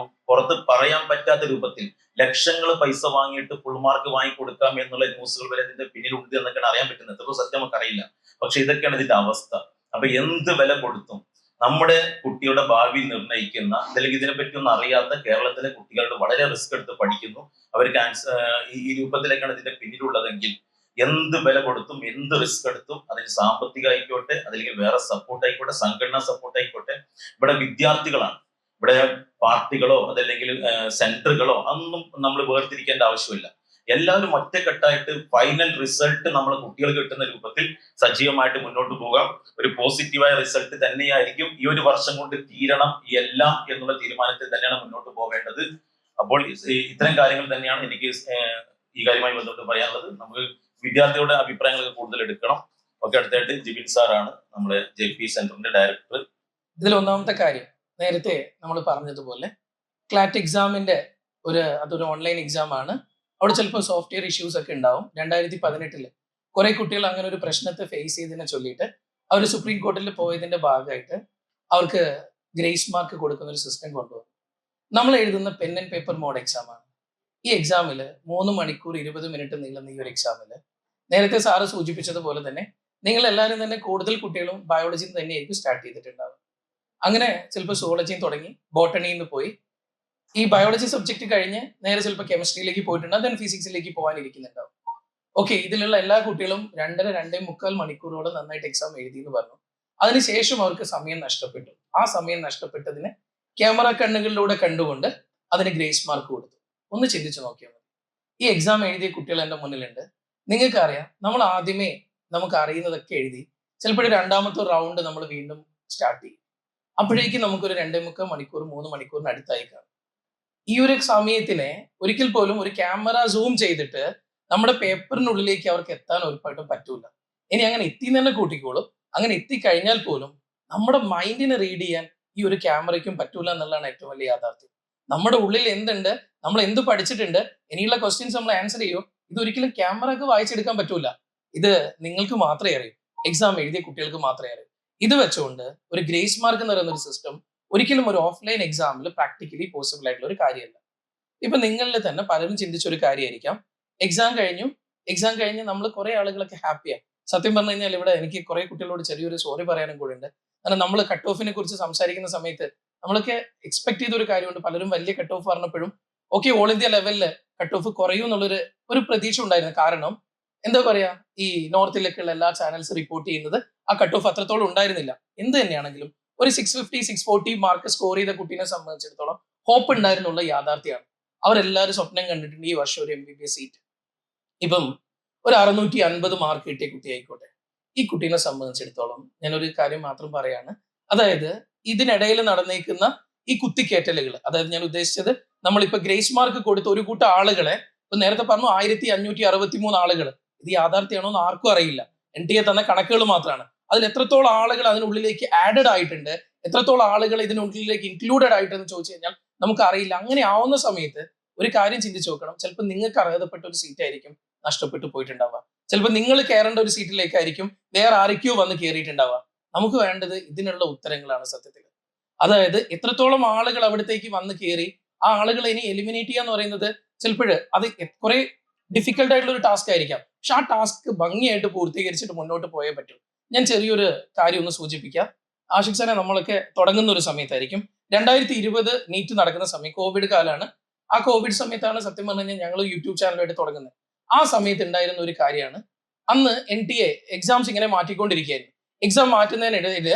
പുറത്ത് പറയാൻ പറ്റാത്ത രൂപത്തിൽ ലക്ഷങ്ങൾ പൈസ വാങ്ങിയിട്ട് ഫുൾ മാർക്ക് വാങ്ങി കൊടുക്കാം എന്നുള്ള ന്യൂസുകൾ വരെ ഇതിന്റെ പിന്നിലുണ്ട് എന്നൊക്കെയാണ് അറിയാൻ പറ്റുന്നത്. എത്രയോ സത്യം നമുക്ക് അറിയില്ല, പക്ഷെ ഇതൊക്കെയാണ് ഇതിന്റെ അവസ്ഥ. അപ്പൊ എന്ത് വില കൊടുത്തും നമ്മുടെ കുട്ടിയുടെ ഭാവി നിർണ്ണയിക്കുന്ന, അല്ലെങ്കിൽ ഇതിനെപ്പറ്റി ഒന്നും അറിയാത്ത കേരളത്തിലെ കുട്ടികളുടെ വളരെ റിസ്ക് എടുത്ത് പഠിക്കുന്നു. അവർക്ക് ഈ രൂപത്തിലേക്കാണ് ഇതിന്റെ പിന്നിലുള്ളതെങ്കിൽ എന്ത് വില കൊടുത്തും എന്ത് റിസ്ക് എടുത്തും, അതിന് സാമ്പത്തിക ആയിക്കോട്ടെ, അതല്ലെങ്കിൽ വേറെ സപ്പോർട്ട് ആയിക്കോട്ടെ, സംഘടനാ സപ്പോർട്ട് ആയിക്കോട്ടെ, ഇവിടെ വിദ്യാർത്ഥികളാണ്. ഇവിടെ പാർട്ടികളോ അതല്ലെങ്കിൽ സെന്ററുകളോ അതൊന്നും നമ്മൾ വേർതിരിക്കേണ്ട ആവശ്യമില്ല. എല്ലാവരും ഒറ്റക്കെട്ടായിട്ട് ഫൈനൽ റിസൾട്ട് നമ്മളെ കുട്ടികൾക്ക് കിട്ടുന്ന രൂപത്തിൽ സജീവമായിട്ട് മുന്നോട്ട് പോകാം. ഒരു പോസിറ്റീവായ റിസൾട്ട് തന്നെയായിരിക്കും ഈ ഒരു വർഷം കൊണ്ട് തീരണം എല്ലാം എന്നുള്ള തീരുമാനത്തിൽ തന്നെയാണ് മുന്നോട്ട് പോകേണ്ടത്. അപ്പോൾ ഇത്തരം കാര്യങ്ങൾ തന്നെയാണ് എനിക്ക് ഈ കാര്യവുമായി ബന്ധപ്പെട്ട് പറയാനുള്ളത്. നമുക്ക് വിദ്യാർത്ഥികളുടെ അഭിപ്രായങ്ങളൊക്കെ കൂടുതൽ എടുക്കണം. ഒക്കെ അടുത്തായിട്ട് ജിബിൻ സാറാണ് നമ്മുടെ JP സെന്ററിന്റെ ഡയറക്ടർ. ഇതിൽ ഒന്നാമത്തെ കാര്യം, നേരത്തെ നമ്മൾ പറഞ്ഞതുപോലെ ക്ലാറ്റ് എക്സാമിന്റെ അതൊരു ഓൺലൈൻ എക്സാം ആണ്. അവിടെ ചിലപ്പോൾ സോഫ്റ്റ്വെയർ ഇഷ്യൂസ് ഒക്കെ ഉണ്ടാവും. 2018 കുറെ കുട്ടികൾ അങ്ങനെ ഒരു പ്രശ്നത്തെ ഫേസ് ചെയ്തതിനെ ചൊല്ലിയിട്ട് അവർ സുപ്രീം കോടതിയിൽ പോയതിന്റെ ഭാഗമായിട്ട് അവർക്ക് ഗ്രേസ് മാർക്ക് കൊടുക്കുന്ന ഒരു സിസ്റ്റം കൊണ്ടുവന്നു. നമ്മൾ എഴുതുന്ന pen and paper mode exam ആണ്. ഈ എക്സാമിൽ 3 മണിക്കൂർ 20 മിനിറ്റ് നീളുന്ന ഈ ഒരു എക്സാമിൽ നേരത്തെ സാറ് സൂചിപ്പിച്ചതുപോലെ തന്നെ നിങ്ങൾ എല്ലാവരും തന്നെ കൂടുതൽ കുട്ടികളും ബയോളജിയിൽ നിന്ന് തന്നെയായിരിക്കും സ്റ്റാർട്ട് ചെയ്തിട്ടുണ്ടാവും. അങ്ങനെ ചിലപ്പോൾ സുവോളജിയിൽ തുടങ്ങി ബോട്ടണിയിൽ നിന്ന് പോയി ഈ ബയോളജി സബ്ജക്ട് കഴിഞ്ഞ് നേരെ ചിലപ്പോൾ കെമിസ്ട്രിയിലേക്ക് പോയിട്ടുണ്ടാവും, ദെൻ ഫിസിക്സിലേക്ക് പോകാനിരിക്കുന്നുണ്ടാവും. ഓക്കെ, ഇതിലുള്ള എല്ലാ കുട്ടികളും 2.5-2.25 മണിക്കൂറോളം നന്നായിട്ട് എക്സാം എഴുതി എന്ന് പറഞ്ഞു. അതിനുശേഷം അവർക്ക് സമയം നഷ്ടപ്പെട്ടു. ആ സമയം നഷ്ടപ്പെട്ടതിന് ക്യാമറ കണ്ണുകളിലൂടെ കണ്ടുകൊണ്ട് അതിന് ഗ്രേസ് മാർക്ക് കൊടുത്തു. ഒന്ന് ചിന്തിച്ചു നോക്കിയാൽ മതി. ഈ എക്സാം എഴുതിയ കുട്ടികൾ എൻ്റെ മുന്നിലുണ്ട്. നിങ്ങൾക്കറിയാം, നമ്മൾ ആദ്യമേ നമുക്ക് അറിയുന്നതൊക്കെ എഴുതി ചിലപ്പോൾ രണ്ടാമത്തെ റൗണ്ട് നമ്മൾ വീണ്ടും സ്റ്റാർട്ട് ചെയ്യും. അപ്പോഴേക്കും നമുക്കൊരു 2.25 മണിക്കൂർ 3 മണിക്കൂറിന് അടുത്തായി കാണും. ഈ ഒരു സമയത്തിനെ ഒരിക്കൽ പോലും ഒരു ക്യാമറ സൂം ചെയ്തിട്ട് നമ്മുടെ പേപ്പറിനുള്ളിലേക്ക് അവർക്ക് എത്താൻ ഉറപ്പായിട്ടും പറ്റൂല. ഇനി അങ്ങനെ എത്തി തന്നെ കൂട്ടിക്കോളും. അങ്ങനെ എത്തിക്കഴിഞ്ഞാൽ പോലും നമ്മുടെ മൈൻഡിനെ റീഡ് ചെയ്യാൻ ഈ ഒരു ക്യാമറയ്ക്കും പറ്റൂല എന്നുള്ളതാണ് ഏറ്റവും വലിയ യാഥാർത്ഥ്യം. നമ്മുടെ ഉള്ളിൽ എന്തുണ്ട്, നമ്മൾ എന്ത് പഠിച്ചിട്ടുണ്ട്, ഇനിയുള്ള ക്വസ്റ്റ്യൻസ് നമ്മൾ ആൻസർ ചെയ്യും. ഇതൊരിക്കലും ക്യാമറക്ക് വായിച്ചെടുക്കാൻ പറ്റൂല. ഇത് നിങ്ങൾക്ക് മാത്രമേ അറിയൂ, എക്സാം എഴുതിയ കുട്ടികൾക്ക് മാത്രമേ അറിയൂ. ഇത് വെച്ചുകൊണ്ട് ഒരു ഗ്രേസ് മാർക്ക് എന്ന് പറയുന്ന ഒരു സിസ്റ്റം ഒരിക്കലും ഒരു ഓഫ്ലൈൻ എക്സാമിൽ പ്രാക്ടിക്കലി പോസിബിൾ ആയിട്ടുള്ള ഒരു കാര്യമല്ല. ഇപ്പൊ നിങ്ങളിൽ തന്നെ പലരും ചിന്തിച്ച ഒരു കാര്യമായിരിക്കാം, എക്സാം കഴിഞ്ഞ് നമ്മൾ കുറെ ആളുകളൊക്കെ ഹാപ്പിയാണ്. സത്യം പറഞ്ഞു കഴിഞ്ഞാൽ ഇവിടെ എനിക്ക് കുറെ കുട്ടികളോട് ചെറിയൊരു സോറി പറയാനും കൂടെ ഉണ്ട്. കാരണം നമ്മൾ കട്ട് ഓഫിനെ കുറിച്ച് സംസാരിക്കുന്ന സമയത്ത് നമ്മളൊക്കെ എക്സ്പെക്ട് ചെയ്ത ഒരു കാര്യമുണ്ട്. പലരും വലിയ കട്ട് ഓഫ് പറഞ്ഞപ്പോഴും ഓക്കെ ഓൾ ഇന്ത്യ ലെവലില് കട്ട് ഓഫ് കുറയും എന്നുള്ളൊരു പ്രതീക്ഷ ഉണ്ടായിരുന്നു. കാരണം എന്താ പറയാ, ഈ നോർത്തിലേക്കുള്ള എല്ലാ ചാനൽസ് റിപ്പോർട്ട് ചെയ്യുന്നത് ആ കട്ട് ഓഫ് അത്രത്തോളം ഉണ്ടായിരുന്നില്ല. എന്ത് തന്നെയാണെങ്കിലും ഒരു 650, 640 മാർക്ക് സ്കോർ ചെയ്ത കുട്ടീനെ സംബന്ധിച്ചിടത്തോളം ഹോപ്പ് ഉണ്ടായിരുന്നുള്ള യാഥാർത്ഥ്യമാണ്. അവരെല്ലാവരും സ്വപ്നം കണ്ടിട്ടുണ്ട് ഈ വർഷം ഒരു MBBS സീറ്റ്. ഇപ്പം ഒരു 650 മാർക്ക് കിട്ടിയ കുട്ടി ആയിക്കോട്ടെ, ഈ കുട്ടീനെ സംബന്ധിച്ചിടത്തോളം ഞാനൊരു കാര്യം മാത്രം പറയാണ്. അതായത് ഇതിനിടയിൽ നടന്നേക്കുന്ന ഈ കുത്തിക്കേറ്റലുകൾ, അതായത് ഞാൻ ഉദ്ദേശിച്ചത് നമ്മളിപ്പോ ഗ്രേസ് മാർക്ക് കൊടുത്ത ഒരു കൂട്ടം ആളുകളെ, ഇപ്പൊ നേരത്തെ പറഞ്ഞു 1563 ആളുകൾ, ഇത് യാഥാർത്ഥ്യമാണോ എന്ന് ആർക്കും അറിയില്ല. NTA തന്ന കണക്കുകൾ മാത്രമാണ്. അതിൽ എത്രത്തോളം ആളുകൾ അതിനുള്ളിലേക്ക് ആഡഡ് ആയിട്ടുണ്ട്, എത്രത്തോളം ആളുകൾ ഇതിനുള്ളിലേക്ക് ഇൻക്ലൂഡഡ് ആയിട്ടെന്ന് ചോദിച്ചു കഴിഞ്ഞാൽ നമുക്ക് അറിയില്ല. അങ്ങനെ ആവുന്ന സമയത്ത് ഒരു കാര്യം ചിന്തിച്ചു നോക്കണം. ചിലപ്പോൾ നിങ്ങൾക്ക് അർഹതപ്പെട്ട ഒരു സീറ്റ് ആയിരിക്കും നഷ്ടപ്പെട്ടു പോയിട്ടുണ്ടാവുക. ചിലപ്പോൾ നിങ്ങൾ കയറേണ്ട ഒരു സീറ്റിലേക്കായിരിക്കും വേറെ ആരൊക്കെയോ വന്ന് കയറിയിട്ടുണ്ടാവുക. നമുക്ക് വേണ്ടത് ഇതിനുള്ള ഉത്തരങ്ങളാണ് സത്യത്തിൽ. അതായത് എത്രത്തോളം ആളുകൾ അവിടത്തേക്ക് വന്ന് കയറി ആ ആളുകളെ ഇനി എലിമിനേറ്റ് ചെയ്യാന്ന് പറയുന്നത് ചിലപ്പോൾ അത് കുറെ ഡിഫിക്കൽട്ട് ആയിട്ടുള്ള ഒരു ടാസ്ക് ആയിരിക്കാം. പക്ഷെ ആ ടാസ്ക് ഭംഗിയായിട്ട് പൂർത്തീകരിച്ചിട്ട് മുന്നോട്ട് പോയേ പറ്റൂ. ഞാൻ ചെറിയൊരു കാര്യം ഒന്ന് സൂചിപ്പിക്കാം. ആഷിഖ് സാറെ നമ്മളൊക്കെ തുടങ്ങുന്ന ഒരു സമയത്തായിരിക്കും 2020 നീറ്റ് നടക്കുന്ന സമയം, കോവിഡ് കാലമാണ്. ആ കോവിഡ് സമയത്താണ് സത്യം പറഞ്ഞു കഴിഞ്ഞാൽ ഞങ്ങൾ യൂട്യൂബ് ചാനലായിട്ട് തുടങ്ങുന്നത്. ആ സമയത്ത് ഉണ്ടായിരുന്ന ഒരു കാര്യമാണ്, അന്ന് NTA എക്സാംസ് ഇങ്ങനെ മാറ്റിക്കൊണ്ടിരിക്കുകയായിരുന്നു. എക്സാം മാറ്റുന്നതിനിടയിൽ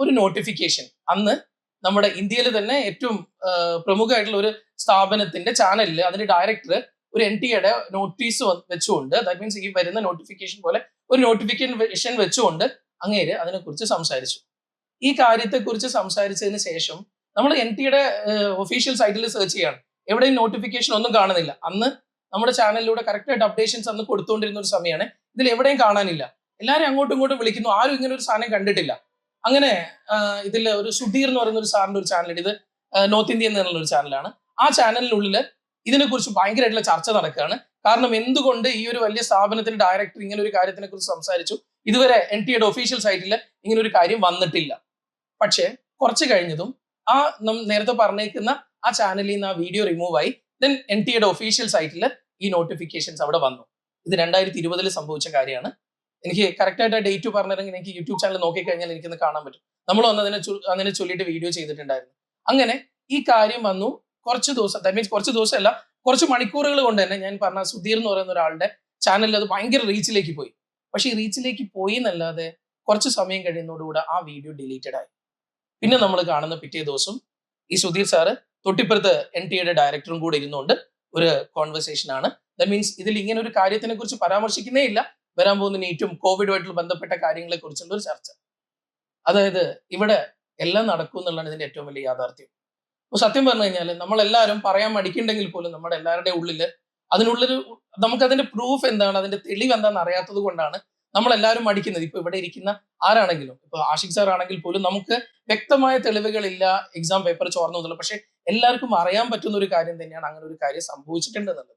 ഒരു നോട്ടിഫിക്കേഷൻ, അന്ന് നമ്മുടെ ഇന്ത്യയിൽ തന്നെ ഏറ്റവും പ്രമുഖമായിട്ടുള്ള ഒരു സ്ഥാപനത്തിന്റെ ചാനലിൽ അതിന്റെ ഡയറക്ടർ ഒരു NTA നോട്ടീസ് വെച്ചുകൊണ്ട്, ദാറ്റ് മീൻസ് ഈ വരുന്ന നോട്ടിഫിക്കേഷൻ പോലെ ഒരു നോട്ടിഫിക്കേഷൻ വെച്ചുകൊണ്ട് അങ്ങേര് അതിനെക്കുറിച്ച് സംസാരിച്ചു. ഈ കാര്യത്തെക്കുറിച്ച് സംസാരിച്ചതിന് ശേഷം നമ്മൾ NTA ഒഫീഷ്യൽ സൈറ്റിൽ സെർച്ച് ചെയ്യാണ്, എവിടെയും നോട്ടിഫിക്കേഷൻ ഒന്നും കാണുന്നില്ല. അന്ന് നമ്മുടെ ചാനലിലൂടെ കറക്റ്റായിട്ട് അപ്ഡേഷൻസ് അന്ന് കൊടുത്തുകൊണ്ടിരുന്ന ഒരു സമയമാണ്. ഇതിൽ എവിടെയും കാണാനില്ല. എല്ലാവരും അങ്ങോട്ടും ഇങ്ങോട്ടും വിളിക്കുന്നു, ആരും ഇങ്ങനെ ഒരു സാധനം കണ്ടിട്ടില്ല. അങ്ങനെ ഇതിൽ ഒരു സുധീർ എന്ന് പറയുന്ന ഒരു സാറിന്റെ ഒരു ചാനലുണ്ട്. ഇത് നോർത്ത് ഇന്ത്യൻ എന്നുള്ള ഒരു ചാനലാണ്. ആ ചാനലിനുള്ളിൽ ഇതിനെക്കുറിച്ച് ഭയങ്കരമായിട്ടുള്ള ചർച്ച നടക്കുകയാണ്. കാരണം എന്തുകൊണ്ട് ഈ ഒരു വലിയ സ്ഥാപനത്തിന്റെ ഡയറക്ടർ ഇങ്ങനെ ഒരു കാര്യത്തിനെ കുറിച്ച് സംസാരിച്ചു, ഇതുവരെ NTA ഒഫീഷ്യൽ സൈറ്റിൽ ഇങ്ങനെ ഒരു കാര്യം വന്നിട്ടില്ല. പക്ഷേ കുറച്ച് കഴിഞ്ഞതും ആ നേരത്തെ പറഞ്ഞേക്കുന്ന ആ ചാനലിൽ നിന്ന് ആ വീഡിയോ റിമൂവ് ആയി. ദെൻ NTA ഒഫീഷ്യൽ സൈറ്റിൽ ഈ നോട്ടിഫിക്കേഷൻസ് അവിടെ വന്നു. ഇത് 2020 സംഭവിച്ച കാര്യമാണ്. എനിക്ക് കറക്റ്റ് ആയിട്ട് ആ ഡേറ്റ് പറഞ്ഞിരുന്നെങ്കിൽ എനിക്ക് യൂട്യൂബ് ചാനൽ നോക്കിക്കഴിഞ്ഞാൽ എനിക്കൊന്ന് കാണാൻ പറ്റും. നമ്മൾ അതിനെ ചൊല്ലിയിട്ട് വീഡിയോ ചെയ്തിട്ടുണ്ടായിരുന്നു. അങ്ങനെ ഈ കാര്യം വന്നു. കുറച്ച് ദിവസം, ദാറ്റ് മീൻസ് കുറച്ച് ദിവസമല്ല, കുറച്ച് മണിക്കൂറുകൾ കൊണ്ട് തന്നെ ഞാൻ പറഞ്ഞ സുധീർ എന്ന് പറയുന്ന ഒരാളുടെ ചാനലിൽ അത് ഭയങ്കര റീച്ചിലേക്ക് പോയി. പക്ഷെ ഈ റീച്ചിലേക്ക് പോയി എന്നല്ലാതെ കുറച്ച് സമയം കഴിയുന്നതോടുകൂടെ ആ വീഡിയോ ഡിലീറ്റഡ് ആയി. പിന്നെ നമ്മൾ കാണുന്ന പിറ്റേ ദിവസം ഈ സുധീർ സാറ് തൊട്ടിപ്പുറത്ത് NTA ഡയറക്ടറും കൂടെ ഇരുന്നുകൊണ്ട് ഒരു കോൺവെർസേഷൻ ആണ്. ദാറ്റ് മീൻസ് ഇതിൽ ഇങ്ങനെ ഒരു കാര്യത്തിനെ കുറിച്ച് പരാമർശിക്കുന്നേ ഇല്ല. വരാൻ പോകുന്ന നീറ്റും കോവിഡുമായിട്ട് ബന്ധപ്പെട്ട കാര്യങ്ങളെ കുറിച്ചുള്ള ഒരു ചർച്ച. അതായത് ഇവിടെ എല്ലാം നടക്കും എന്നുള്ളതാണ് ഇതിന്റെ ഏറ്റവും വലിയ യാഥാർത്ഥ്യം. അപ്പൊ സത്യം പറഞ്ഞു കഴിഞ്ഞാൽ നമ്മളെല്ലാവരും പറയാൻ മടിക്കുന്നുണ്ടെങ്കിൽ പോലും നമ്മുടെ എല്ലാവരുടെ ഉള്ളിൽ അതിനുള്ളൊരു നമുക്കതിന്റെ പ്രൂഫ് എന്താണ്, അതിന്റെ തെളിവ് എന്താണെന്ന് അറിയാത്തത് കൊണ്ടാണ് നമ്മളെല്ലാവരും മടിക്കുന്നത്. ഇപ്പൊ ഇവിടെ ഇരിക്കുന്ന ആരാണെങ്കിലും, ഇപ്പൊ ആഷിഖ് സാർ ആണെങ്കിൽ പോലും നമുക്ക് വ്യക്തമായ തെളിവുകളില്ല എക്സാം പേപ്പർ ചോർന്നു എന്നുള്ളത്. പക്ഷെ എല്ലാവർക്കും അറിയാൻ പറ്റുന്ന ഒരു കാര്യം തന്നെയാണ് അങ്ങനെ ഒരു കാര്യം സംഭവിച്ചിട്ടുണ്ട് എന്നുള്ളത്.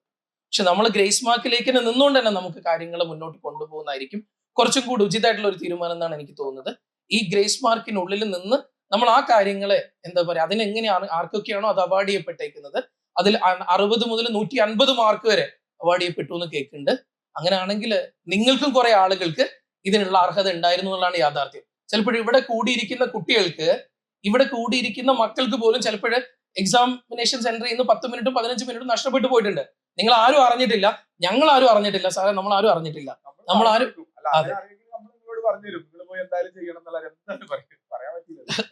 പക്ഷെ നമ്മൾ ഗ്രേസ് മാർക്കിലേക്ക് നിന്നുകൊണ്ട് തന്നെ നമുക്ക് കാര്യങ്ങൾ മുന്നോട്ട് കൊണ്ടുപോകുന്നതായിരിക്കും കുറച്ചും കൂടി ഉചിതമായിട്ടുള്ള ഒരു തീരുമാനം എന്നാണ് എനിക്ക് തോന്നുന്നത്. ഈ ഗ്രേസ് മാർക്കിനുള്ളിൽ നിന്ന് നമ്മൾ ആ കാര്യങ്ങളെ എന്താ പറയുക, അതിനെങ്ങനെയാണ് ആർക്കൊക്കെയാണോ അത് അവാർഡ് ചെയ്യപ്പെട്ടേക്കുന്നത് അതിൽ 60 മുതൽ 150 മാർക്ക് വരെ അവാർഡ് ചെയ്യപ്പെട്ടു എന്ന് കേൾക്കുന്നുണ്ട്. അങ്ങനെയാണെങ്കിൽ നിങ്ങൾക്കും കുറെ ആളുകൾക്ക് ഇതിനുള്ള അർഹത ഉണ്ടായിരുന്നു എന്നുള്ളതാണ് യാഥാർത്ഥ്യം. ചിലപ്പോൾ ഇവിടെ കൂടിയിരിക്കുന്ന കുട്ടികൾക്ക്, ഇവിടെ കൂടിയിരിക്കുന്ന മക്കൾക്ക് പോലും ചിലപ്പോൾ എക്സാമിനേഷൻ സെന്ററിൽ നിന്ന് 10 മിനിറ്റും 15 മിനിറ്റും നഷ്ടപ്പെട്ടു പോയിട്ടുണ്ട്. നിങ്ങൾ ആരും അറിഞ്ഞിട്ടില്ല, ഞങ്ങൾ ആരും അറിഞ്ഞിട്ടില്ല സാറേ, നമ്മൾ ആരും അറിഞ്ഞിട്ടില്ല. നമ്മളാരും അതെ.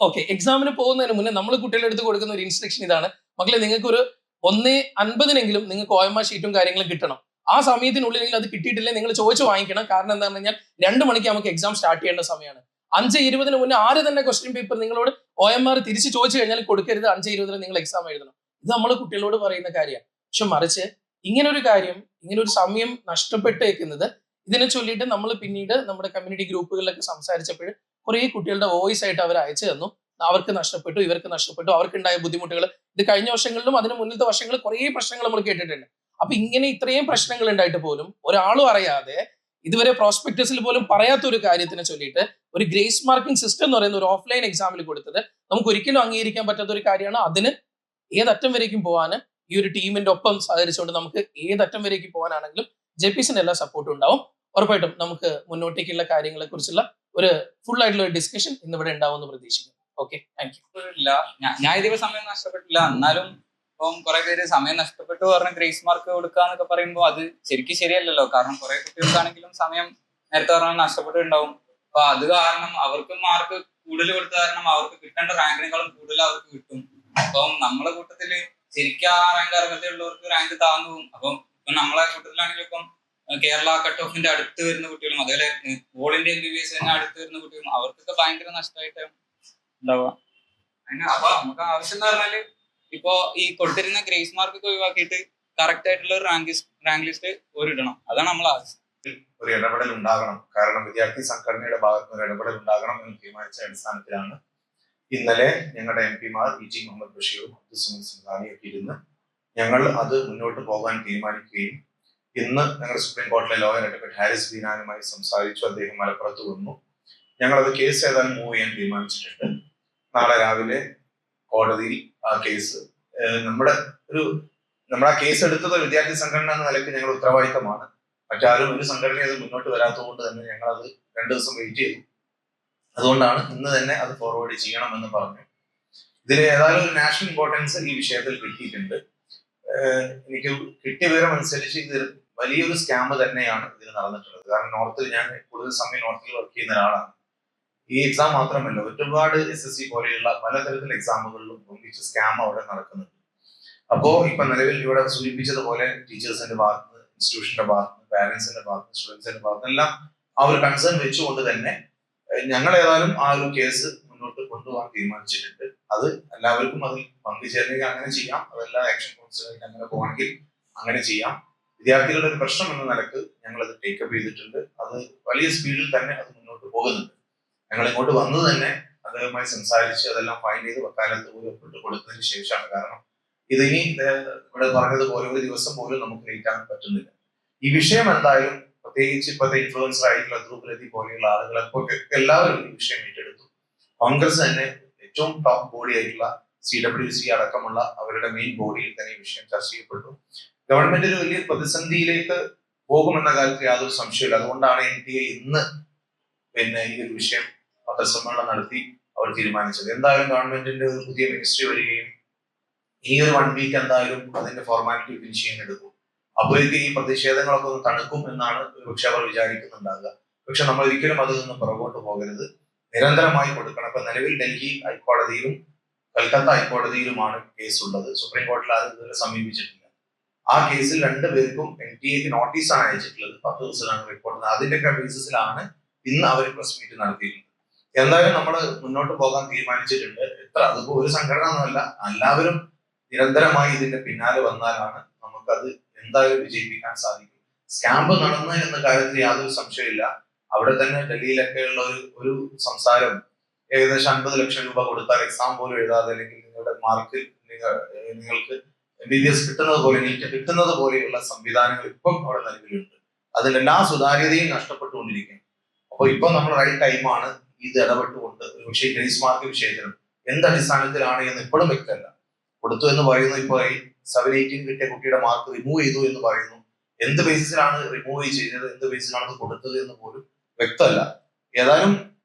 ഓക്കെ, എക്സാമിന് പോകുന്നതിന് മുന്നേ നമ്മൾ കുട്ടികളുടെ അടുത്ത് കൊടുക്കുന്ന ഒരു ഇൻസ്ട്രക്ഷൻ ഇതാണ്: മക്കളെ, നിങ്ങൾക്ക് ഒരു 1:50 നിങ്ങൾക്ക് OMR ഷീറ്റും കാര്യങ്ങളും കിട്ടണം. ആ സമയത്തിനുള്ളിൽ അത് കിട്ടിയിട്ടില്ലേ നിങ്ങൾ ചോദിച്ചു വാങ്ങിക്കണം. കാരണം എന്താണെന്ന് കഴിഞ്ഞാൽ 2 മണിക്ക് നമുക്ക് എക്സാം സ്റ്റാർട്ട് ചെയ്യേണ്ട സമയമാണ്. 5:20 മുന്നേ ആര് തന്നെ ക്വസ്റ്റ്യൻ പേപ്പർ നിങ്ങളോട് OMR തിരിച്ച് ചോദിച്ചു കഴിഞ്ഞാൽ കൊടുക്കരുത്. 5:20 നിങ്ങൾ എക്സാം എഴുതണം. ഇത് നമ്മൾ കുട്ടികളോട് പറയുന്ന കാര്യമാണ്. പക്ഷെ മറിച്ച് ഇങ്ങനൊരു കാര്യം, ഇങ്ങനൊരു സമയം നഷ്ടപ്പെട്ടേക്കുന്നത് ഇതിനെ ചൊല്ലിയിട്ട് നമ്മൾ പിന്നീട് നമ്മുടെ കമ്മ്യൂണിറ്റി ഗ്രൂപ്പുകളിലൊക്കെ സംസാരിച്ചപ്പോൾ കുറേ കുട്ടികളുടെ വോയിസ് ആയിട്ട് അവർ അയച്ചു തന്നു. അവർക്ക് നഷ്ടപ്പെട്ടു, ഇവർക്ക് നഷ്ടപ്പെട്ടു, അവർക്കുണ്ടായ ബുദ്ധിമുട്ടുകൾ. ഇത് കഴിഞ്ഞ വർഷങ്ങളിലും അതിന് മുന്നത്തെ വർഷങ്ങളിൽ കുറേ പ്രശ്നങ്ങൾ നമ്മൾ കേട്ടിട്ടുണ്ട്. അപ്പൊ ഇങ്ങനെ ഇത്രയും പ്രശ്നങ്ങൾ ഉണ്ടായിട്ട് പോലും ഒരാളും അറിയാതെ, ഇതുവരെ പ്രോസ്പെക്ടസിൽ പോലും പറയാത്ത ഒരു കാര്യത്തിനെ ചൊല്ലിയിട്ട് ഒരു ഗ്രേസ് മാർക്കിംഗ് സിസ്റ്റം എന്ന് പറയുന്ന ഒരു ഓഫ്ലൈൻ എക്സാമിൽ കൊടുത്തത് നമുക്ക് ഒരിക്കലും അംഗീകരിക്കാൻ പറ്റാത്ത ഒരു കാര്യമാണ്. അതിന് ഏതറ്റം വരേക്കും പോകാൻ ഈ ഒരു ടീമിന്റെ ഒപ്പം സഹകരിച്ചുകൊണ്ട് നമുക്ക് ഏതറ്റം വരേക്ക് പോകാനാണെങ്കിലും JPCന്റെ എല്ലാ സപ്പോർട്ടും ഉണ്ടാവും. ഉറപ്പായിട്ടും നമുക്ക് മുന്നോട്ടേക്കുള്ള കാര്യങ്ങളെ കുറിച്ചുള്ള ഒരു ഫുൾ ആയിട്ടുള്ള ഒരു ഡിസ്കഷൻ ഇന്നിവിടെ ഉണ്ടാവുമെന്ന് പ്രതീക്ഷിക്കുന്നു. Okay, thank you. ഞാൻ ഇതിപ്പോ സമയം നഷ്ടപ്പെട്ടില്ല, എന്നാലും ഇപ്പം കുറെ പേര് സമയം നഷ്ടപ്പെട്ടു പറഞ്ഞ ഗ്രേസ് മാർക്ക് കൊടുക്കുക എന്നൊക്കെ പറയുമ്പോൾ അത് ശരിക്കും ശരിയല്ലല്ലോ. കാരണം കുറെ കുട്ടികൾക്കാണെങ്കിലും സമയം നേരത്തെ പറഞ്ഞാൽ നഷ്ടപ്പെട്ടിട്ടുണ്ടാവും. അപ്പൊ അത് കാരണം അവർക്ക് മാർക്ക് കൂടുതൽ കൊടുത്ത കാരണം അവർക്ക് കിട്ടേണ്ട റാങ്കിനേക്കാളും കൂടുതൽ അവർക്ക് കിട്ടും. അപ്പം നമ്മളെ കൂട്ടത്തില് ശരിക്കും ആ റാങ്ക് അർഹതയുള്ളവർക്ക് റാങ്ക് താഴ്ന്നു പോകും. അപ്പം ഇപ്പൊ നമ്മളെ കൂട്ടത്തിലാണെങ്കിലും ഇപ്പം കേരള കട്ട് ഓഫിന്റെ അടുത്ത് വരുന്ന കുട്ടികളും അതുപോലെ ഓൾ ഇന്ത്യ MBBS തന്നെ അടുത്ത് വരുന്ന കുട്ടികളും അവർക്കൊക്കെ ഭയങ്കര നഷ്ടമായിട്ട് ഉണ്ടാവുക. അപ്പൊ നമുക്ക് ആവശ്യം എന്ന് പറഞ്ഞാല് ഇപ്പോ ഈ കൊടുത്തിരുന്ന ഗ്രേസ് മാർക്ക് ഒക്കെ ഒഴിവാക്കിയിട്ട് കറക്റ്റ് ആയിട്ടുള്ള ഒരു റാങ്ക് ലിസ്റ്റ് ഇടണം. അതാണ് നമ്മൾ ആവശ്യം. ഒരു ഇടപെടൽ ഉണ്ടാകണം. കാരണം വിദ്യാർത്ഥി സംഘടനയുടെ ഭാഗത്ത് ഒരു ഇടപെടൽ ഉണ്ടാകണം എന്ന് തീരുമാനിച്ച അടിസ്ഥാനത്തിലാണ് ഇന്നലെ ഞങ്ങളുടെ MP മാർ ET മുഹമ്മദ് ബഷീറും അബ്ദുൽ സുൽത്താനിയും ഒക്കെ ഇരുന്ന് ഞങ്ങൾ അത് മുന്നോട്ട് പോകാൻ തീരുമാനിക്കുകയും ഇന്ന് ഞങ്ങളുടെ സുപ്രീം കോടതിയിലെ ലോയർ അഡ്വക്കേറ്റ് ഹാരിസ് ബീനാനുമായി സംസാരിച്ചു. അദ്ദേഹം മലപ്പുറത്ത് വന്നു. ഞങ്ങളത് കേസ് ഏതായാലും മൂവ് ചെയ്യാൻ തീരുമാനിച്ചിട്ടുണ്ട്. നാളെ രാവിലെ കോടതിയിൽ ആ കേസ് നമ്മുടെ ആ കേസ് എടുത്തത് വിദ്യാർത്ഥി സംഘടന എന്ന നിലയ്ക്ക് ഞങ്ങൾ ഉത്തരവാദിത്തമാണ്. മറ്റാരും ഒരു സംഘടന അത് മുന്നോട്ട് വരാത്തത് കൊണ്ട് തന്നെ ഞങ്ങളത് 2 ദിവസം വെയിറ്റ് ചെയ്തു. അതുകൊണ്ടാണ് ഇന്ന് തന്നെ അത് ഫോർവേഡ് ചെയ്യണമെന്ന് പറഞ്ഞു. ഇതിൽ ഏതായാലും ഒരു നാഷണൽ ഇമ്പോർട്ടൻസ് ഈ വിഷയത്തിൽ കിട്ടിയിട്ടുണ്ട്. എനിക്ക് കിട്ടിയ വിവരം അനുസരിച്ച് ഇത് വലിയൊരു സ്കാം തന്നെയാണ് ഇതിൽ നടന്നിട്ടുള്ളത്. കാരണം നോർത്തിൽ ഞാൻ കൂടുതൽ സമയം നോർത്തിൽ വർക്ക് ചെയ്യുന്ന ഒരാളാണ്. ഈ എക്സാം മാത്രമല്ല, ഒരുപാട് SSC പോലെയുള്ള പലതരത്തിലുള്ള എക്സാമുകളിലും ഒന്നിച്ച് സ്കാം അവിടെ നടക്കുന്നുണ്ട്. അപ്പോ ഇപ്പൊ നിലവിൽ ഇവിടെ സൂചിപ്പിച്ചതുപോലെ ടീച്ചേഴ്സിന്റെ ഭാഗത്ത്, ഇൻസ്റ്റിറ്റ്യൂഷന്റെ ഭാഗത്ത്, പാരന്റ്സിന്റെ ഭാഗത്ത്, സ്റ്റുഡൻസിന്റെ ഭാഗത്ത് എല്ലാം ആ ഒരു കൺസേൺ വെച്ചുകൊണ്ട് തന്നെ ഞങ്ങൾ ഏതായാലും ആ ഒരു കേസ് മുന്നോട്ട് കൊണ്ടുപോകാൻ തീരുമാനിച്ചിട്ടുണ്ട്. അത് എല്ലാവർക്കും അതിൽ പങ്കുചേരണമെങ്കിൽ അങ്ങനെ ചെയ്യാം, അതെല്ലാം ആക്ഷൻ കോൺസിലായിട്ട് അങ്ങനെ പോകണമെങ്കിൽ അങ്ങനെ ചെയ്യാം. വിദ്യാർത്ഥികളുടെ ഒരു പ്രശ്നം എന്ന നിലക്ക് ഞങ്ങൾ അത് ടേക്കപ്പ് ചെയ്തിട്ടുണ്ട്. അത് വലിയ സ്പീഡിൽ തന്നെ അത് മുന്നോട്ട് പോകുന്നുണ്ട്. ഞങ്ങൾ ഇങ്ങോട്ട് വന്നത് തന്നെ അദ്ദേഹവുമായി സംസാരിച്ച് അതെല്ലാം ഫൈൻ ചെയ്ത് വക്കാലത്ത് പോലും ഒപ്പിട്ട് കൊടുത്തതിന് ശേഷമാണ്. കാരണം ഇതിനി ഇവിടെ പറഞ്ഞതുപോലെ ഒരു ദിവസം പോലും നമുക്ക് ലേറ്റ് ആകാൻ പറ്റുന്നില്ല. ഈ വിഷയം എന്തായാലും പ്രത്യേകിച്ച് ഇപ്പോഴത്തെ ഇൻഫ്ലുവൻസർ ആയിട്ടുള്ള ധ്രുവരതി പോലെയുള്ള ആളുകളെ എല്ലാവരും ഈ വിഷയം ഏറ്റെടുത്തു. കോൺഗ്രസ് തന്നെ ഏറ്റവും ടോപ്പ് ബോഡി ആയിട്ടുള്ള CWC അടക്കമുള്ള അവരുടെ മെയിൻ ബോഡിയിൽ തന്നെ ഈ വിഷയം ചർച്ച ചെയ്യപ്പെട്ടു. ഗവൺമെന്റ് ഒരു വലിയ പ്രതിസന്ധിയിലേക്ക് പോകുമെന്ന കാര്യത്തിൽ യാതൊരു സംശയമില്ല. അതുകൊണ്ടാണ് NTA ഇന്ന് ഈ ഒരു വിഷയം പത്രസമ്മേളനം നടത്തി അവർ തീരുമാനിച്ചത്. എന്തായാലും ഗവൺമെന്റിന്റെ ഒരു പുതിയ മിനിസ്ട്രി വരികയും ഈ ഒരു 1 വീക്ക് എന്തായാലും അതിന്റെ ഫോർമാലിറ്റി ഫിനിഷ് ചെയ്യാൻ എടുക്കും. അപ്പോഴേക്ക് ഈ പ്രതിഷേധങ്ങളൊക്കെ ഒന്ന് തണുക്കും എന്നാണ് പക്ഷെ അവർ വിചാരിക്കുന്നുണ്ടാകുക. പക്ഷെ നമ്മൾ ഒരിക്കലും അതിൽ നിന്ന് പുറകോട്ട് പോകരുത്, നിരന്തരമായി കൊടുക്കണം. ഇപ്പൊ നിലവിൽ ഡൽഹി ഹൈക്കോടതിയിലും കൽക്കത്ത ഹൈക്കോടതിയിലുമാണ് കേസ് ഉള്ളത്. സുപ്രീം കോടതിയിൽ ആരും ഇതുവരെ സമീപിച്ചിട്ടില്ല. ആ കേസിൽ 2 പേർക്കും NTAക്ക് നോട്ടീസാണ് അയച്ചിട്ടുള്ളത്. 10 ദിവസമാണ് റിപ്പോർട്ട്. അതിന്റെയൊക്കെ ബേസിസിലാണ് ഇന്ന് അവർ പ്രസ് മീറ്റ് നടത്തിയിട്ടുള്ളത്. എന്തായാലും നമ്മൾ മുന്നോട്ട് പോകാൻ തീരുമാനിച്ചിട്ടുണ്ട്. അതിപ്പോ ഒരു സംഘടന എന്നല്ല, എല്ലാവരും നിരന്തരമായി ഇതിന്റെ പിന്നാലെ വന്നാലാണ് നമുക്കത് എന്തായാലും വിജയിപ്പിക്കാൻ സാധിക്കും. സ്കാമ്പ് നടന്നു എന്ന കാര്യത്തിൽ യാതൊരു സംശയമില്ല. അവിടെ തന്നെ ഡൽഹിയിലൊക്കെ ഉള്ള ഒരു സംസാരം ഏകദേശം 50 ലക്ഷം രൂപ കൊടുത്താൽ എക്സാം പോലും എഴുതാതെ അല്ലെങ്കിൽ നിങ്ങളുടെ മാർക്ക് നിങ്ങൾക്ക് MBBS കിട്ടുന്നത് പോലെയുള്ള സംവിധാനങ്ങൾ ഇപ്പം അവിടെ നിലവിലുണ്ട്. അതിന്റെ എല്ലാ സുതാര്യതയും നഷ്ടപ്പെട്ടുകൊണ്ടിരിക്കുകയാണ്. അപ്പൊ ഇപ്പൊ നമ്മൾ റൈറ്റ് ടൈമാണ് ഇത് ഇടപെട്ടുകൊണ്ട് പക്ഷേ ഗ്രേസ് മാർക്ക് വിഷയത്തിലും എന്ത് അടിസ്ഥാനത്തിലാണ് എന്ന് ഇപ്പോഴും വ്യക്തമല്ല. കൊടുത്തു എന്ന് പറയുന്നു, ഇപ്പൊ 718 കിട്ടിയ കുട്ടിയുടെ മാർക്ക് റിമൂവ് ചെയ്തു എന്ന് പറയുന്നു. എന്ത് ബേസിസിലാണ് റിമൂവ് ചെയ്തത്, എന്ത് ബേസിസിലാണ് അത് കൊടുത്തത് എന്ന് പോലും വ്യക്തമല്ല. ഏതായാലും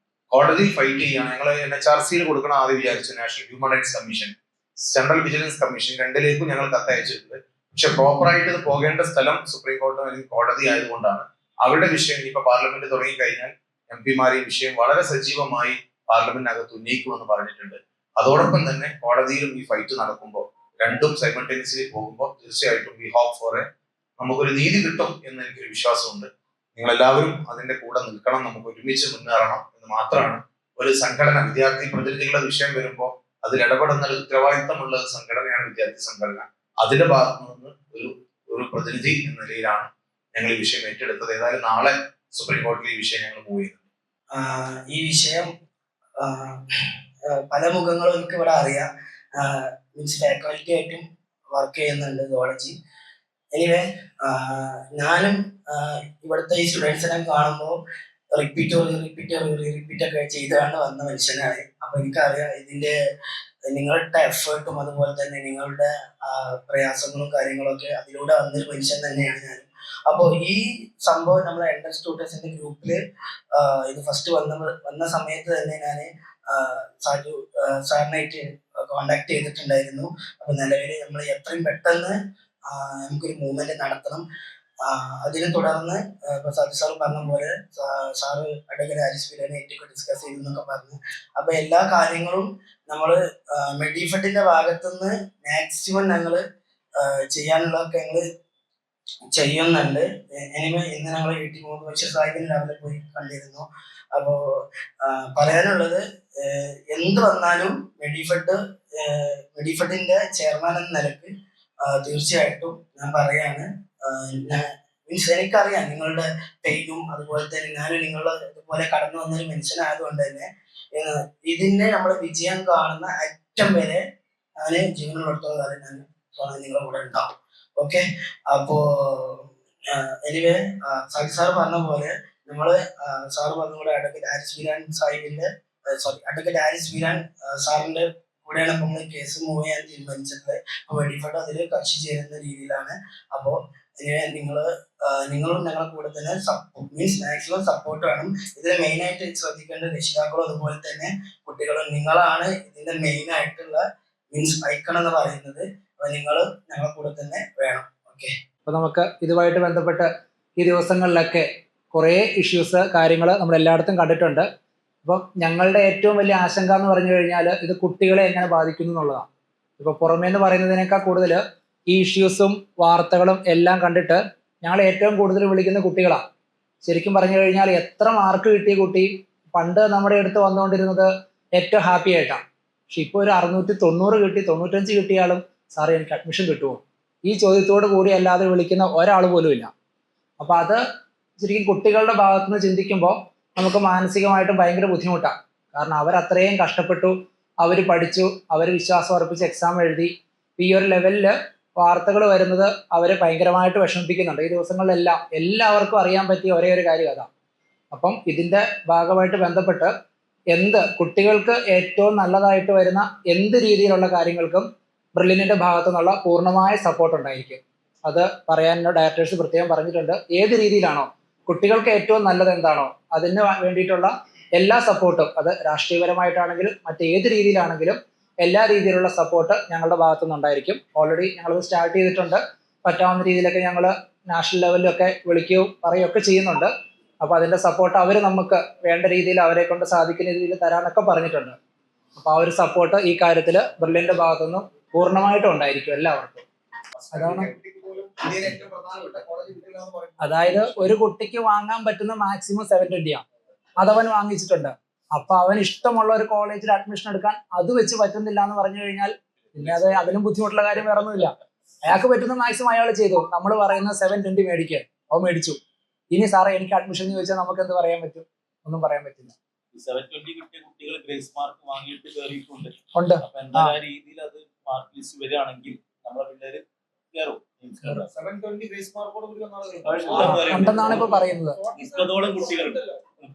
കോടതി ഫൈറ്റ് ചെയ്യാണ്. ഞങ്ങൾ NHRCയിൽ കൊടുക്കണം ആദ്യം വിചാരിച്ചു. National human rights commission, central vigilance commission, രണ്ടിലേക്കും ഞങ്ങൾ കത്തയച്ചിട്ടുണ്ട്. പക്ഷെ പ്രോപ്പറായിട്ട് ഇത് പോകേണ്ട സ്ഥലം സുപ്രീം കോടതി അല്ലെങ്കിൽ കോടതി ആയതുകൊണ്ടാണ് അവരുടെ വിഷയം ഇനിയിപ്പോ പാർലമെന്റ് തുടങ്ങിക്കഴിഞ്ഞാൽ MP-മാർ ഈ വിഷയം വളരെ സജീവമായി പാർലമെന്റിനകത്ത് ഉന്നയിക്കുമെന്ന് പറഞ്ഞിട്ടുണ്ട്. അതോടൊപ്പം തന്നെ കോടതിയിലും ഈ ഫൈറ്റ് നടക്കുമ്പോൾ രണ്ടും സൈമൾട്ടേനിയസ്ലി പോകുമ്പോൾ തീർച്ചയായിട്ടും വി ഹോപ്പ് ഫോർ നമുക്കൊരു നീതി കിട്ടും എന്ന് എനിക്കൊരു വിശ്വാസമുണ്ട്. നിങ്ങൾ എല്ലാവരും അതിന്റെ കൂടെ നിൽക്കണം, നമുക്ക് ഒരുമിച്ച് മുന്നേറണം എന്ന് മാത്രമാണ്. ഒരു സംഘടന, വിദ്യാർത്ഥി പ്രതിനിധികളുടെ വിഷയം വരുമ്പോൾ അതിൽ ഇടപെടുന്ന ഒരു ഉത്തരവാദിത്തമുള്ള സംഘടനയാണ് വിദ്യാർത്ഥി സംഘടന. അതിന്റെ ഭാഗത്തു നിന്ന് ഒരു പ്രതിനിധി എന്ന നിലയിലാണ് ഞങ്ങൾ ഈ വിഷയം ഏറ്റെടുത്തത്. ഏതായാലും നാളെ സുപ്രീം കോടതിയിൽ ഈ വിഷയം ഞങ്ങൾ മൂവ് ചെയ്യുന്നുണ്ട്. ഈ വിഷയം പല മുഖങ്ങളും എനിക്ക് ഇവിടെ അറിയാം. മീൻസ് ഫാക്കൽറ്റി ആയിട്ടും വർക്ക് ചെയ്യുന്നുണ്ട് കോളേജ്. എനിവേ ഞാനും ഇവിടുത്തെ ഈ സ്റ്റുഡൻസിനെ കാണുമ്പോൾ റിപ്പീറ്റ് ഒക്കെ ചെയ്താണ് വന്ന മനുഷ്യനാണ്. അപ്പൊ എനിക്കറിയാം ഇതിന്റെ നിങ്ങളുടെ എഫേർട്ടും അതുപോലെ തന്നെ നിങ്ങളുടെ പ്രയാസങ്ങളും കാര്യങ്ങളൊക്കെ അതിലൂടെ വന്നൊരു മനുഷ്യൻ തന്നെയാണ് ഞാൻ. അപ്പോൾ ഈ സംഭവം നമ്മളെ എൻട്രൻസ് ട്യൂട്ടേഴ്സിന്റെ ഗ്രൂപ്പില് ഇത് ഫസ്റ്റ് വന്ന സമയത്ത് തന്നെ ഞാൻ സാറിനായിട്ട് കോണ്ടാക്ട് ചെയ്തിട്ടുണ്ടായിരുന്നു. അപ്പൊ നിലവിൽ നമ്മൾ എത്രയും പെട്ടെന്ന് നമുക്കൊരു മൂവ്മെന്റ് നടത്തണം. അതിനെ തുടർന്ന് ഇപ്പൊ സതി സാർ പറഞ്ഞ പോലെ സാറ് അഡ്വക്കേറ്റ് ഹാരിസ് വിലാനായിട്ടൊക്കെ ഡിസ്കസ് ചെയ്തെന്നൊക്കെ പറഞ്ഞു. അപ്പൊ എല്ലാ കാര്യങ്ങളും നമ്മള് മെഡിഫെഡിന്റെ ഭാഗത്തുനിന്ന് മാക്സിമം ഞങ്ങള് ചെയ്യാനുള്ളതൊക്കെ ഞങ്ങള് ചെയ്യുന്നുണ്ട്. എനിവേ ഇന്ന് ഞങ്ങൾ 83 വർഷം സാഹിബിന്റെ ലെവലിൽ പോയി കണ്ടിരുന്നു. അപ്പോ പറയാനുള്ളത് എന്ത് വന്നാലും മെഡിഫെഡിന്റെ ചെയർമാൻ എന്ന നിലക്ക് തീർച്ചയായിട്ടും ഞാൻ പറയാണ്, മീൻസ് എനിക്കറിയാം നിങ്ങളുടെ പെയിനും അതുപോലെ തന്നെ ഞാനും നിങ്ങളുടെ ഇതുപോലെ കടന്നു വന്നൊരു മനുഷ്യനായതുകൊണ്ട് തന്നെ ഇതിനെ നമ്മൾ വിജയം കാണുന്ന അറ്റം വരെ ഞാൻ ജീവനുള്ളിടത്തോളം കാലം ഞാൻ നിങ്ങളുടെ കൂടെ ഉണ്ടാവും. ഓക്കെ, അപ്പോ എനിവേ സാർ പറഞ്ഞ പോലെ നമ്മള് സാറ് പറഞ്ഞ പോലെ അഡ്വക്കേറ്റ് ഹാരിസ് വീരാൻ സാഹിബിന്റെ അഡ്വക്കേറ്റ് ഹാരിസ് വീരാൻ സാറിന്റെ കൂടെയാണ് ഇപ്പൊ നമ്മൾ കേസ് മൂവ് ചെയ്യാൻ തീരുമാനിച്ചിട്ടുള്ളത്. അപ്പൊ വെടിഫണ്ട് അതിൽ കക്ഷി ചേരുന്ന രീതിയിലാണ്. അപ്പോ നിങ്ങളും ഞങ്ങളുടെ കൂടെ തന്നെ മീൻസ് മാക്സിമം സപ്പോർട്ട് വേണം. ഇതിൽ മെയിൻ ആയിട്ട് ശ്രദ്ധിക്കേണ്ട രക്ഷിതാക്കളും അതുപോലെ തന്നെ കുട്ടികളും നിങ്ങളാണ് ഇതിന്റെ മെയിൻ ആയിട്ടുള്ള മീൻസ് ഐക്കൺ എന്ന് പറയുന്നത്. അപ്പൊ നിങ്ങൾ ഞങ്ങളുടെ കൂടെ തന്നെ വേണം. ഓക്കെ, അപ്പൊ നമുക്ക് ഇതുമായിട്ട് ബന്ധപ്പെട്ട് ഈ ദിവസങ്ങളിലൊക്കെ കുറേ ഇഷ്യൂസ് കാര്യങ്ങൾ നമ്മൾ എല്ലായിടത്തും കണ്ടിട്ടുണ്ട്. അപ്പം ഞങ്ങളുടെ ഏറ്റവും വലിയ ആശങ്ക എന്ന് പറഞ്ഞു കഴിഞ്ഞാൽ ഇത് കുട്ടികളെ എങ്ങനെ ബാധിക്കുന്നു എന്നുള്ളതാണ്. ഇപ്പൊ പുറമേ എന്ന് പറയുന്നതിനേക്കാൾ കൂടുതൽ ഈ ഇഷ്യൂസും വാർത്തകളും എല്ലാം കണ്ടിട്ട് ഞങ്ങൾ ഏറ്റവും കൂടുതൽ വിളിക്കുന്ന കുട്ടികളാണ്. ശരിക്കും പറഞ്ഞു കഴിഞ്ഞാൽ എത്ര മാർക്ക് കിട്ടിയ കുട്ടി പണ്ട് നമ്മുടെ അടുത്ത് വന്നുകൊണ്ടിരുന്നത് ഏറ്റവും ഹാപ്പി ആയിട്ടാണ്. പക്ഷെ ഇപ്പോൾ ഒരു 690 കിട്ടി 95 കിട്ടിയാലും സാറേ എനിക്ക് അഡ്മിഷൻ കിട്ടുമോ, ഈ ചോദ്യത്തോട് കൂടി അല്ലാതെ വിളിക്കുന്ന ഒരാൾ പോലും ഇല്ല. അപ്പൊ അത് ശരിക്കും കുട്ടികളുടെ ഭാഗത്തുനിന്ന് ചിന്തിക്കുമ്പോൾ നമുക്ക് മാനസികമായിട്ടും ഭയങ്കര ബുദ്ധിമുട്ടാണ്. കാരണം അവരത്രയും കഷ്ടപ്പെട്ടു, അവർ പഠിച്ചു, അവർ വിശ്വാസം അർപ്പിച്ച് എക്സാം എഴുതി. ഈ ഒരു ലെവലിൽ വാർത്തകൾ വരുന്നത് അവരെ ഭയങ്കരമായിട്ട് വിഷമിപ്പിക്കുന്നുണ്ട്. ഈ ദിവസങ്ങളിലെല്ലാം എല്ലാവർക്കും അറിയാൻ പറ്റിയ ഒരേ ഒരു കാര്യം അതാണ്. അപ്പം ഇതിൻ്റെ ഭാഗമായിട്ട് ബന്ധപ്പെട്ട് കുട്ടികൾക്ക് ഏറ്റവും നല്ലതായിട്ട് വരുന്ന എന്ത് രീതിയിലുള്ള കാര്യങ്ങൾക്കും ബ്രില്യൻറ്റിൻ്റെ ഭാഗത്തു നിന്നുള്ള പൂർണ്ണമായ സപ്പോർട്ട് ഉണ്ടായിരിക്കും. അത് പറയാൻ ഡയറക്ടേഴ്സ് പ്രത്യേകം പറഞ്ഞിട്ടുണ്ട്. ഏത് രീതിയിലാണോ കുട്ടികൾക്ക് ഏറ്റവും നല്ലത് എന്താണോ അതിന് വേണ്ടിയിട്ടുള്ള എല്ലാ സപ്പോർട്ടും, അത് രാഷ്ട്രീയപരമായിട്ടാണെങ്കിലും മറ്റേത് രീതിയിലാണെങ്കിലും എല്ലാ രീതിയിലുള്ള സപ്പോർട്ട് ഞങ്ങളുടെ ഭാഗത്തുനിന്ന് ഉണ്ടായിരിക്കും. ഓൾറെഡി ഞങ്ങളത് സ്റ്റാർട്ട് ചെയ്തിട്ടുണ്ട്. പറ്റാവുന്ന രീതിയിലൊക്കെ ഞങ്ങൾ നാഷണൽ ലെവലിലൊക്കെ വിളിക്കുകയും പറയുകയൊക്കെ ചെയ്യുന്നുണ്ട്. അപ്പോൾ അതിൻ്റെ സപ്പോർട്ട് അവർ നമുക്ക് വേണ്ട രീതിയിൽ അവരെ കൊണ്ട് സാധിക്കുന്ന രീതിയിൽ തരാമെന്നൊക്കെ പറഞ്ഞിട്ടുണ്ട്. അപ്പോൾ ആ ഒരു സപ്പോർട്ട് ഈ കാര്യത്തിൽ ബ്രില്യൻറ്റിൻ്റെ ഭാഗത്തുനിന്ന് പൂർണ്ണമായിട്ടും ഉണ്ടായിരിക്കും എല്ലാവർക്കും. അതായത് ഒരു കുട്ടിക്ക് വാങ്ങാൻ പറ്റുന്ന മാക്സിമം 720 ആണ്. അതവൻ വാങ്ങിച്ചിട്ടുണ്ട്. അപ്പൊ അവൻ ഇഷ്ടമുള്ള ഒരു കോളേജിൽ അഡ്മിഷൻ എടുക്കാൻ അത് വെച്ച് പറ്റുന്നില്ല എന്ന് പറഞ്ഞു കഴിഞ്ഞാൽ പിന്നെ അതിലും ബുദ്ധിമുട്ടുള്ള കാര്യം വേറെ ഒന്നുമില്ല. അയാൾക്ക് പറ്റുന്ന മാക്സിമം അയാൾ ചെയ്തു. നമ്മൾ പറയുന്ന 720 മേടിക്കുക, അവൻ മേടിച്ചു. ഇനി സാറേ എനിക്ക് അഡ്മിഷൻ ചോദിച്ചാൽ നമുക്ക് എന്ത് പറയാൻ പറ്റും? ഒന്നും പറയാൻ പറ്റില്ല. 720 കിട്ടിയ കുട്ടികൾ ഗ്രേസ് മാർക്ക് വാങ്ങിയിട്ട് കയറിയിട്ടുണ്ട്. ഉണ്ട്. അപ്പൊ എന്താ രീതിയിൽ അത് മാർക്ക് ലിസ്റ്റ് വരികയാണെങ്കിൽ നമ്മളെ പിള്ളേര് കയറും. ഉണ്ടെന്നാണ് ഇപ്പൊ പറയുന്നത്. 30ഓളം കുട്ടികളുണ്ട്,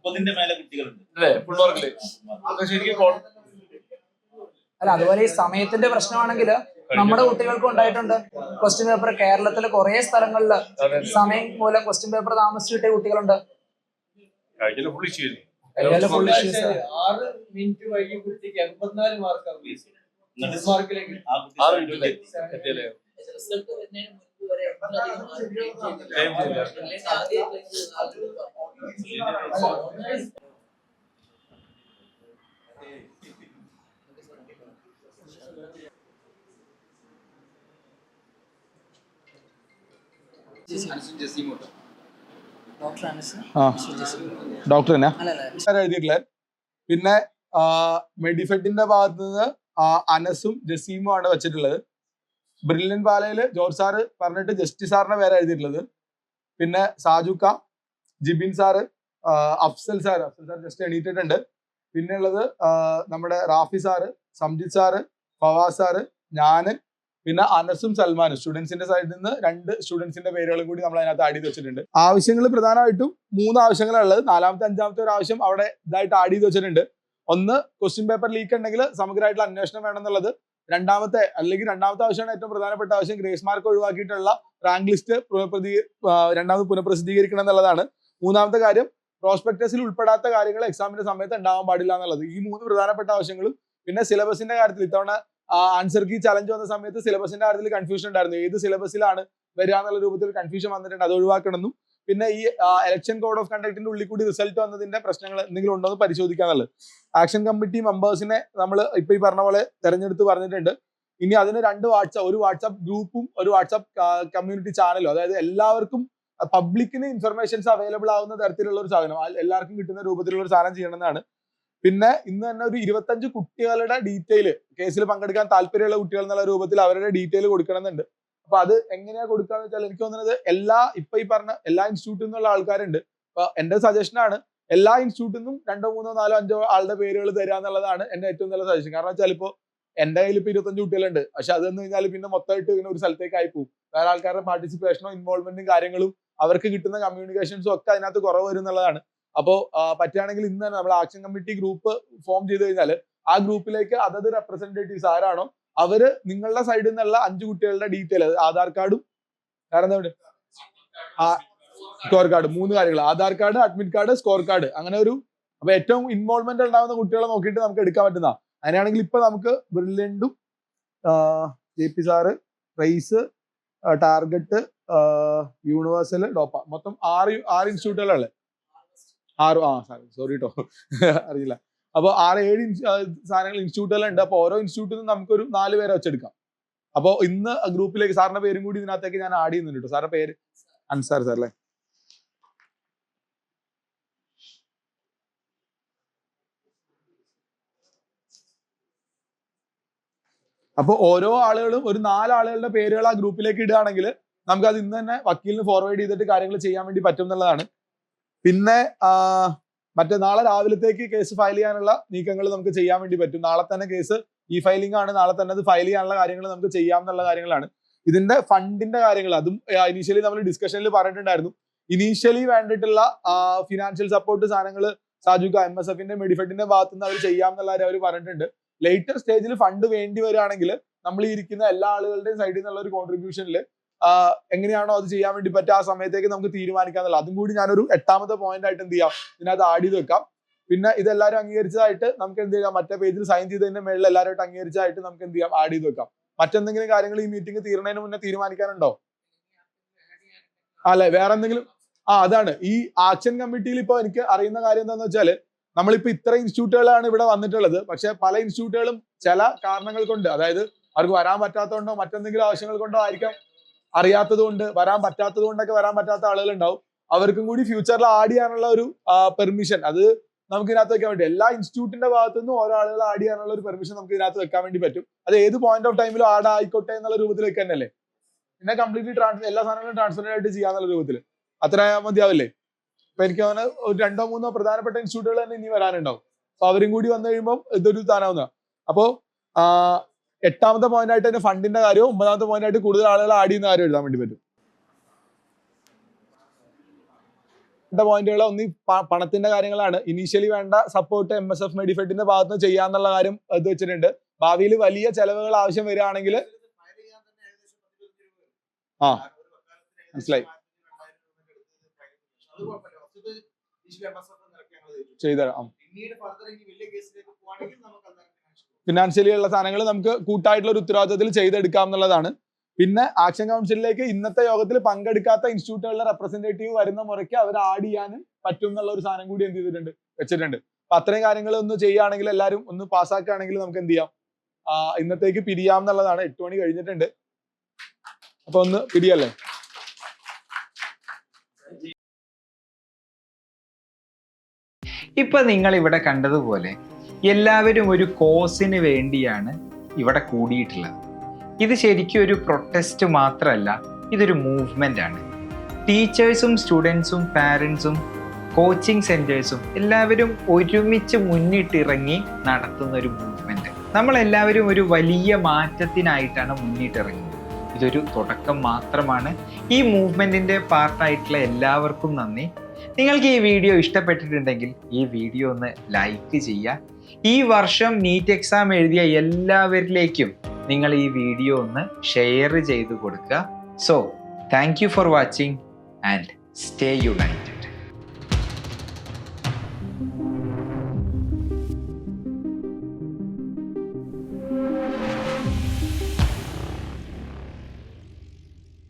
30ന്റെ മേലെ കുട്ടികളുണ്ട്. അല്ല, അതുപോലെ ഈ സമയത്തിന്റെ പ്രശ്നമാണെങ്കിൽ നമ്മുടെ കുട്ടികൾക്കും ഉണ്ടായിട്ടുണ്ട്. ക്വസ്റ്റ്യൻ പേപ്പർ കേരളത്തിലെ കുറെ സ്ഥലങ്ങളിൽ സമയം മൂലം ക്വസ്റ്റ്യൻ പേപ്പർ താമസിച്ച് കിട്ടിയ കുട്ടികളുണ്ട്. 6 മിനിറ്റ് വൈകി കുട്ടിക്ക് 84 മാർക്ക് റിസൾട്ട് വരുന്നതിന് മുൻപ് വരെ ഡോക്ടർ തന്നെ എഴുതിയിട്ടുള്ളത്. പിന്നെ മെഡിഫെറ്റിന്റെ ഭാഗത്ത് നിന്ന് അനസും ജസീമും ആണ് വെച്ചിട്ടുള്ളത്. ബ്രില്യൻ പാലയില് ജോർജ് സാറ് പറഞ്ഞിട്ട് ജസ്റ്റിസ് സാറിന്റെ പേര് എഴുതിയിട്ടുള്ളത്. പിന്നെ സാജുക്ക, Jibin sir, Afsal sir just എണീറ്റിട്ടുണ്ട്. പിന്നെ ഉള്ളത് നമ്മുടെ Rafi sir, Samjith sir, Fawas sir, ഞാന്, പിന്നെ അനസും സൽമാനും. സ്റ്റുഡൻസിന്റെ സൈഡിൽ നിന്ന് 2 സ്റ്റുഡൻസിന്റെ പേരുകളും കൂടി നമ്മൾ അതിനകത്ത് ആഡ് ചെയ്ത് വെച്ചിട്ടുണ്ട്. ആവശ്യങ്ങൾ പ്രധാനമായിട്ടും 3 ആവശ്യങ്ങളാണ് ഉള്ളത്. 4ാമത്തെ 5ാമത്തെ ഒരു ആവശ്യം അവിടെ ഇതായിട്ട് ആഡ് ചെയ്ത് വെച്ചിട്ടുണ്ട്. ഒന്ന്, ക്വസ്റ്റ്യൻ പേപ്പർ ലീക്ക് ഉണ്ടെങ്കിൽ സമഗ്രമായിട്ടുള്ള അന്വേഷണം വേണമെന്നുള്ളത്. രണ്ടാമത്തെ ആവശ്യമാണ് ഏറ്റവും പ്രധാനപ്പെട്ട ആവശ്യം, ഗ്രേസ് മാർക്ക് ഒഴിവാക്കിയിട്ടുള്ള റാങ്ക് ലിസ്റ്റ് രണ്ടാമത് പുനഃപ്രസിദ്ധീകരിക്കണം എന്നുള്ളതാണ്. 3ാമത്തെ കാര്യം, പ്രോസ്പെക്ടസിൽ ഉൾപ്പെടാത്ത കാര്യങ്ങൾ എക്സാമിന്റെ സമയത്ത് ഉണ്ടാവാൻ പാടില്ല എന്നുള്ളത്. ഈ 3 പ്രധാനപ്പെട്ട ആവശ്യങ്ങളും. പിന്നെ സിലബസിന്റെ കാര്യത്തിൽ ഇത്തവണ ആൻസർ കീ ചലഞ്ച് വന്ന സമയത്ത് സിലബസിന്റെ കാര്യത്തിൽ കൺഫ്യൂഷൻ ഉണ്ടായിരുന്നു. ഏത് സിലബസിലാണ് വരിക എന്നുള്ള രൂപത്തിൽ കൺഫ്യൂഷൻ വന്നിട്ടുണ്ട്. അത് ഒഴിവാക്കണമെന്നും പിന്നെ ഈ ഇലക്ഷൻ കോഡ് ഓഫ് കണ്ടക്ടിന്റെ ഉള്ളിൽ കൂടി റിസൾട്ട് വന്നതിന്റെ പ്രശ്നങ്ങൾ എന്തെങ്കിലും ഉണ്ടോ എന്ന് പരിശോധിക്കാന്നുള്ളത്. ആക്ഷൻ കമ്മിറ്റി മെമ്പേഴ്സിനെ നമ്മൾ ഇപ്പൊ ഈ പറഞ്ഞ പോലെ തെരഞ്ഞെടുത്ത് പറഞ്ഞിട്ടുണ്ട്. ഇനി അതിന് ഒരു വാട്സാപ്പ് ഗ്രൂപ്പും ഒരു വാട്സാപ്പ് കമ്മ്യൂണിറ്റി ചാനലും, അതായത് എല്ലാവർക്കും പബ്ലിക്കിന് ഇൻഫർമേഷൻസ് അവൈലബിൾ ആവുന്ന തരത്തിലുള്ള ഒരു സാധനം, എല്ലാവർക്കും കിട്ടുന്ന രൂപത്തിലുള്ള ഒരു സാധനം ചെയ്യണമെന്നാണ്. പിന്നെ ഇന്ന് തന്നെ ഒരു 25 കുട്ടികളുടെ ഡീറ്റെയിൽ, കേസിൽ പങ്കെടുക്കാൻ താല്പര്യമുള്ള കുട്ടികൾ എന്നുള്ള രൂപത്തിൽ അവരുടെ ഡീറ്റെയിൽ കൊടുക്കണമെന്നുണ്ട്. അപ്പൊ അത് എങ്ങനെയാ കൊടുക്കാന്ന് വെച്ചാൽ എനിക്ക് തോന്നുന്നത് ഇപ്പൊ ഈ പറഞ്ഞ എല്ലാ ഇൻസ്റ്റിറ്റ്യൂട്ടിൽ നിന്നുള്ള ആൾക്കാരുണ്ട്. അപ്പൊ എന്റെ സജഷനാണ് എല്ലാ ഇൻസ്റ്റിറ്റ്യൂട്ടിൽ നിന്നും 2, 3, 4, 5 ആളുടെ പേരുകൾ തരിക എന്നുള്ളതാണ് എന്റെ ഏറ്റവും നല്ല സജഷൻ. കാരണം വെച്ചാൽ ഇപ്പൊ എന്റെ കയ്യിൽ ഇപ്പൊ 25 കുട്ടികളുണ്ട്. പക്ഷെ അതെന്ന് കഴിഞ്ഞാൽ പിന്നെ മൊത്തമായിട്ട് ഇങ്ങനെ ഒരു സ്ഥലത്തേക്ക് ആയി പോകും. വേറെ ആൾക്കാരുടെ പാർട്ടിസിപ്പേഷനോ ഇൻവോൾവ്മെന്റും കാര്യങ്ങളും അവർക്ക് കിട്ടുന്ന കമ്മ്യൂണിക്കേഷൻസും ഒക്കെ അതിനകത്ത് കുറവ് വരും എന്നുള്ളതാണ്. അപ്പോൾ പറ്റുകയാണെങ്കിൽ ഇന്ന് തന്നെ നമ്മൾ ആക്ഷൻ കമ്മിറ്റി ഗ്രൂപ്പ് ഫോം ചെയ്ത് കഴിഞ്ഞാൽ ആ ഗ്രൂപ്പിലേക്ക് അതത് റെപ്രസെന്റേറ്റീവ്സ് ആരാണോ അവര് നിങ്ങളുടെ സൈഡിൽ നിന്നുള്ള 5 കുട്ടികളുടെ ഡീറ്റെയിൽ, ആധാർ കാർഡും വേറെ എന്താ സ്കോർ കാർഡ്, 3 കാര്യങ്ങൾ, Aadhaar card, admit card, score card, അങ്ങനെ അപ്പൊ ഏറ്റവും ഇൻവോൾവ്മെന്റ് ഉണ്ടാവുന്ന കുട്ടികളെ നോക്കിയിട്ട് നമുക്ക് എടുക്കാൻ പറ്റുന്ന. അങ്ങനെയാണെങ്കിൽ ഇപ്പൊ നമുക്ക് ബ്രില്യൻറ്റും JP sir, Rise, Target, Universal, Dopa, മൊത്തം 6 ഇൻസ്റ്റിറ്റ്യൂട്ടുകളാണ്. 6 സോറി കേട്ടോ അറിയില്ല. അപ്പൊ 6-7 സാധനങ്ങൾ ഇൻസ്റ്റിറ്റ്യൂട്ടുകളുണ്ട്. അപ്പൊ ഓരോ ഇൻസ്റ്റിറ്റ്യൂട്ടിൽ നിന്ന് നമുക്കൊരു 4 പേരെ വെച്ചെടുക്കാം. അപ്പോൾ ഇന്ന് ഗ്രൂപ്പിലേക്ക് സാറിന്റെ പേരും കൂടി ഇതിനകത്തേക്ക് ഞാൻ ആഡ് ചെയ്യുന്നുണ്ട് കേട്ടോ. സാറിന്റെ പേര് അൻസാർ സാർ അല്ലേ? അപ്പോൾ ഓരോ ആളുകളും ഒരു 4 ആളുകളുടെ പേരുകൾ ആ ഗ്രൂപ്പിലേക്ക് ഇടുകയാണെങ്കിൽ നമുക്ക് അത് ഇന്ന് തന്നെ വക്കീലിന് ഫോർവേഡ് ചെയ്തിട്ട് കാര്യങ്ങൾ ചെയ്യാൻ വേണ്ടി പറ്റും എന്നുള്ളതാണ്. പിന്നെ മറ്റേ നാളെ രാവിലത്തേക്ക് കേസ് ഫയൽ ചെയ്യാനുള്ള നീക്കങ്ങൾ നമുക്ക് ചെയ്യാൻ വേണ്ടി പറ്റും. നാളെ തന്നെ കേസ് ഫയലിംഗ് ആണ്, നാളെ തന്നെ അത് ഫയൽ ചെയ്യാനുള്ള കാര്യങ്ങൾ നമുക്ക് ചെയ്യാം എന്നുള്ള കാര്യങ്ങളാണ്. ഇതിന്റെ ഫണ്ടിന്റെ കാര്യങ്ങൾ അതും ഇനീഷ്യലി നമ്മൾ ഡിസ്കഷനിൽ പറഞ്ഞിട്ടുണ്ടായിരുന്നു. ഇനീഷ്യലി വേണ്ടിയിട്ടുള്ള ഫിനാൻഷ്യൽ സപ്പോർട്ട് സാധനങ്ങൾ സാജുക MSFന്റെ മെഡിഫെഡിന്റെ ഭാഗത്തു നിന്ന് അവർ ചെയ്യാം എന്നുള്ള കാര്യം അവർ പറഞ്ഞിട്ടുണ്ട്. ലേറ്റർ സ്റ്റേജിൽ ഫണ്ട് വേണ്ടി വരികയാണെങ്കിൽ നമ്മൾ ഈ ഇരിക്കുന്ന എല്ലാ ആളുകളുടെയും സൈഡിൽ നിന്നുള്ള ഒരു കോൺട്രിബ്യൂഷനിൽ എങ്ങനെയാണോ അത് ചെയ്യാൻ വേണ്ടി പറ്റുക ആ സമയത്തേക്ക് നമുക്ക് തീരുമാനിക്കാന്നുള്ള അതും കൂടി ഞാനൊരു 8ാമത്തെ പോയിന്റ് ആയിട്ട് എന്ത് ചെയ്യാം ഇതിനകത്ത് ആഡ് ചെയ്ത് വെക്കാം. പിന്നെ ഇതെല്ലാവരും അംഗീകരിച്ചതായിട്ട് നമുക്ക് എന്ത് ചെയ്യാം, മറ്റേ പേജിൽ സൈൻ ചെയ്തതിന്റെ മേളിൽ എല്ലാവരുമായിട്ട് അംഗീകരിച്ചതായിട്ട് നമുക്ക് എന്ത് ചെയ്യാം, ആഡ് ചെയ്ത് വെക്കാം. മറ്റെന്തെങ്കിലും കാര്യങ്ങൾ ഈ മീറ്റിംഗ് തീരുന്നതിന് മുന്നേ തീരുമാനിക്കാനുണ്ടോ? അല്ലെ വേറെ എന്തെങ്കിലും? അതാണ് ഈ ആക്ഷൻ കമ്മിറ്റിയിൽ ഇപ്പൊ എനിക്ക് അറിയുന്ന കാര്യം എന്താണെന്ന് വെച്ചാൽ നമ്മളിപ്പോ ഇത്ര ഇൻസ്റ്റിറ്റ്യൂട്ടുകളാണ് ഇവിടെ വന്നിട്ടുള്ളത്. പക്ഷെ പല ഇൻസ്റ്റിറ്റ്യൂട്ടുകളും ചില കാരണങ്ങൾ കൊണ്ട്, അതായത് അവർക്ക് വരാൻ പറ്റാത്തതുകൊണ്ടോ മറ്റെന്തെങ്കിലും ആവശ്യങ്ങൾ കൊണ്ടോ ആയിരിക്കാം, അറിയാത്തത് കൊണ്ട് വരാൻ പറ്റാത്തത് കൊണ്ടൊക്കെ വരാൻ പറ്റാത്ത ആളുകൾ ഉണ്ടാവും. അവർക്കും കൂടി ഫ്യൂച്ചറിൽ ആഡ് ചെയ്യാനുള്ള ഒരു പെർമിഷൻ അത് നമുക്ക് ഇതിനകത്ത് വെക്കാൻ പറ്റും. എല്ലാ ഇൻസ്റ്റിറ്റ്യൂട്ടിന്റെ ഭാഗത്തു നിന്നും ഓരോ ആളുകൾ ആഡ് ചെയ്യാനുള്ള ഒരു പെർമിഷൻ നമുക്ക് ഇതിനകത്ത് വെക്കാൻ വേണ്ടി പറ്റും. അത് ഏത് പോയിന്റ് ഓഫ് ടൈമിലും ആഡ് ആയിക്കോട്ടെ എന്നുള്ള രൂപത്തിൽ വെക്കാൻ തന്നെയല്ലേ. പിന്നെ കംപ്ലീറ്റ്ലി എല്ലാ സാധനങ്ങളും ട്രാൻസ്പെറന്റ് ആയിട്ട് ചെയ്യാന്നുള്ള രൂപത്തിൽ അത്ര മതിയാവില്ലേ? ഇപ്പൊ എനിക്ക് തോന്നുന്നു ഒരു 2 or 3 പ്രധാനപ്പെട്ട ഇൻസ്റ്റിറ്റ്യൂട്ടുകൾ തന്നെ ഇനി വരാനുണ്ടാവും. അപ്പൊ അവരും കൂടി വന്നു കഴിയുമ്പോൾ ഇതൊരു താനാവുന്ന. അപ്പോ 8ാമത്തെ പോയിന്റ് ആയിട്ട് തന്നെ ഫണ്ടിന്റെ കാര്യവും 9ാമത്തെ പോയിന്റ് ആയിട്ട് കൂടുതൽ ആളുകൾ ആഡ് ചെയ്യുന്ന കാര്യം എഴുതാൻ വേണ്ടി പറ്റും. പോയിന്റുകൾ ഒന്ന് പണത്തിന്റെ കാര്യങ്ങളാണ്. ഇനീഷ്യലി വേണ്ട സപ്പോർട്ട് MSF മെഡിഫെഡിന്റെ ഭാഗത്ത് നിന്ന് ചെയ്യാന്നുള്ള കാര്യം ഇത് വെച്ചിട്ടുണ്ട്. ഭാവിയിൽ വലിയ ചെലവുകൾ ആവശ്യം വരികയാണെങ്കിൽ മനസ്സിലായി ചെയ്തരാം. ഫിനാൻഷ്യലി ഉള്ള സാധനങ്ങൾ നമുക്ക് കൂട്ടായിട്ടുള്ള ഒരു ഉത്തരവാദിത്തത്തിൽ ചെയ്തെടുക്കാം എന്നുള്ളതാണ്. പിന്നെ ആക്ഷൻ കൗൺസിലിലേക്ക് ഇന്നത്തെ യോഗത്തിൽ പങ്കെടുക്കാത്ത ഇൻസ്റ്റിറ്റ്യൂട്ടുകളുടെ റെപ്രസെന്റേറ്റീവ് വരുന്ന മുറയ്ക്ക് അവർ ആഡ് ചെയ്യാനും പറ്റും എന്നുള്ള ഒരു സാധനം കൂടി എന്ത് ചെയ്തിട്ടുണ്ട്, വെച്ചിട്ടുണ്ട്. അപ്പൊ അത്രയും കാര്യങ്ങൾ ഒന്ന് ചെയ്യുകയാണെങ്കിൽ, എല്ലാവരും ഒന്ന് പാസ്സാക്കുകയാണെങ്കിൽ നമുക്ക് എന്ത് ചെയ്യാം, ഇന്നത്തേക്ക് പിരിയാം എന്നുള്ളതാണ്. 8 മണി കഴിഞ്ഞിട്ടുണ്ട്. അപ്പൊ ഒന്ന് പിരിയല്ലേ. ഇപ്പൊ നിങ്ങൾ ഇവിടെ കണ്ടതുപോലെ എല്ലാവരും ഒരു കോസിന് വേണ്ടിയാണ് ഇവിടെ കൂടിയിട്ടുള്ളത്. ഇത് ശരിക്കും ഒരു പ്രൊട്ടസ്റ്റ് മാത്രമല്ല, ഇതൊരു മൂവ്മെന്റ് ആണ്. ടീച്ചേഴ്സും സ്റ്റുഡൻസും പാരൻസും കോച്ചിങ് സെന്റേഴ്സും എല്ലാവരും ഒരുമിച്ച് മുന്നിട്ടിറങ്ങി നടത്തുന്ന ഒരു മൂവ്മെന്റ്. നമ്മളെല്ലാവരും ഒരു വലിയ മാറ്റത്തിനായിട്ടാണ് മുന്നിട്ടിറങ്ങുന്നത്. ഇതൊരു തുടക്കം മാത്രമാണ്. ഈ മൂവ്മെന്റിന്റെ പാർട്ടായിട്ടുള്ള എല്ലാവർക്കും നന്ദി. നിങ്ങൾക്ക് ഈ വീഡിയോ ഇഷ്ടപ്പെട്ടിട്ടുണ്ടെങ്കിൽ ഈ വീഡിയോ ഒന്ന് ലൈക്ക് ചെയ്യുക. ഈ വർഷം നീറ്റ് എക്സാം എഴുതിയ എല്ലാവരിലേക്കും നിങ്ങൾ ഈ വീഡിയോ ഒന്ന് ഷെയർ ചെയ്ത് കൊടുക്കുക. So thank you for watching and stay United.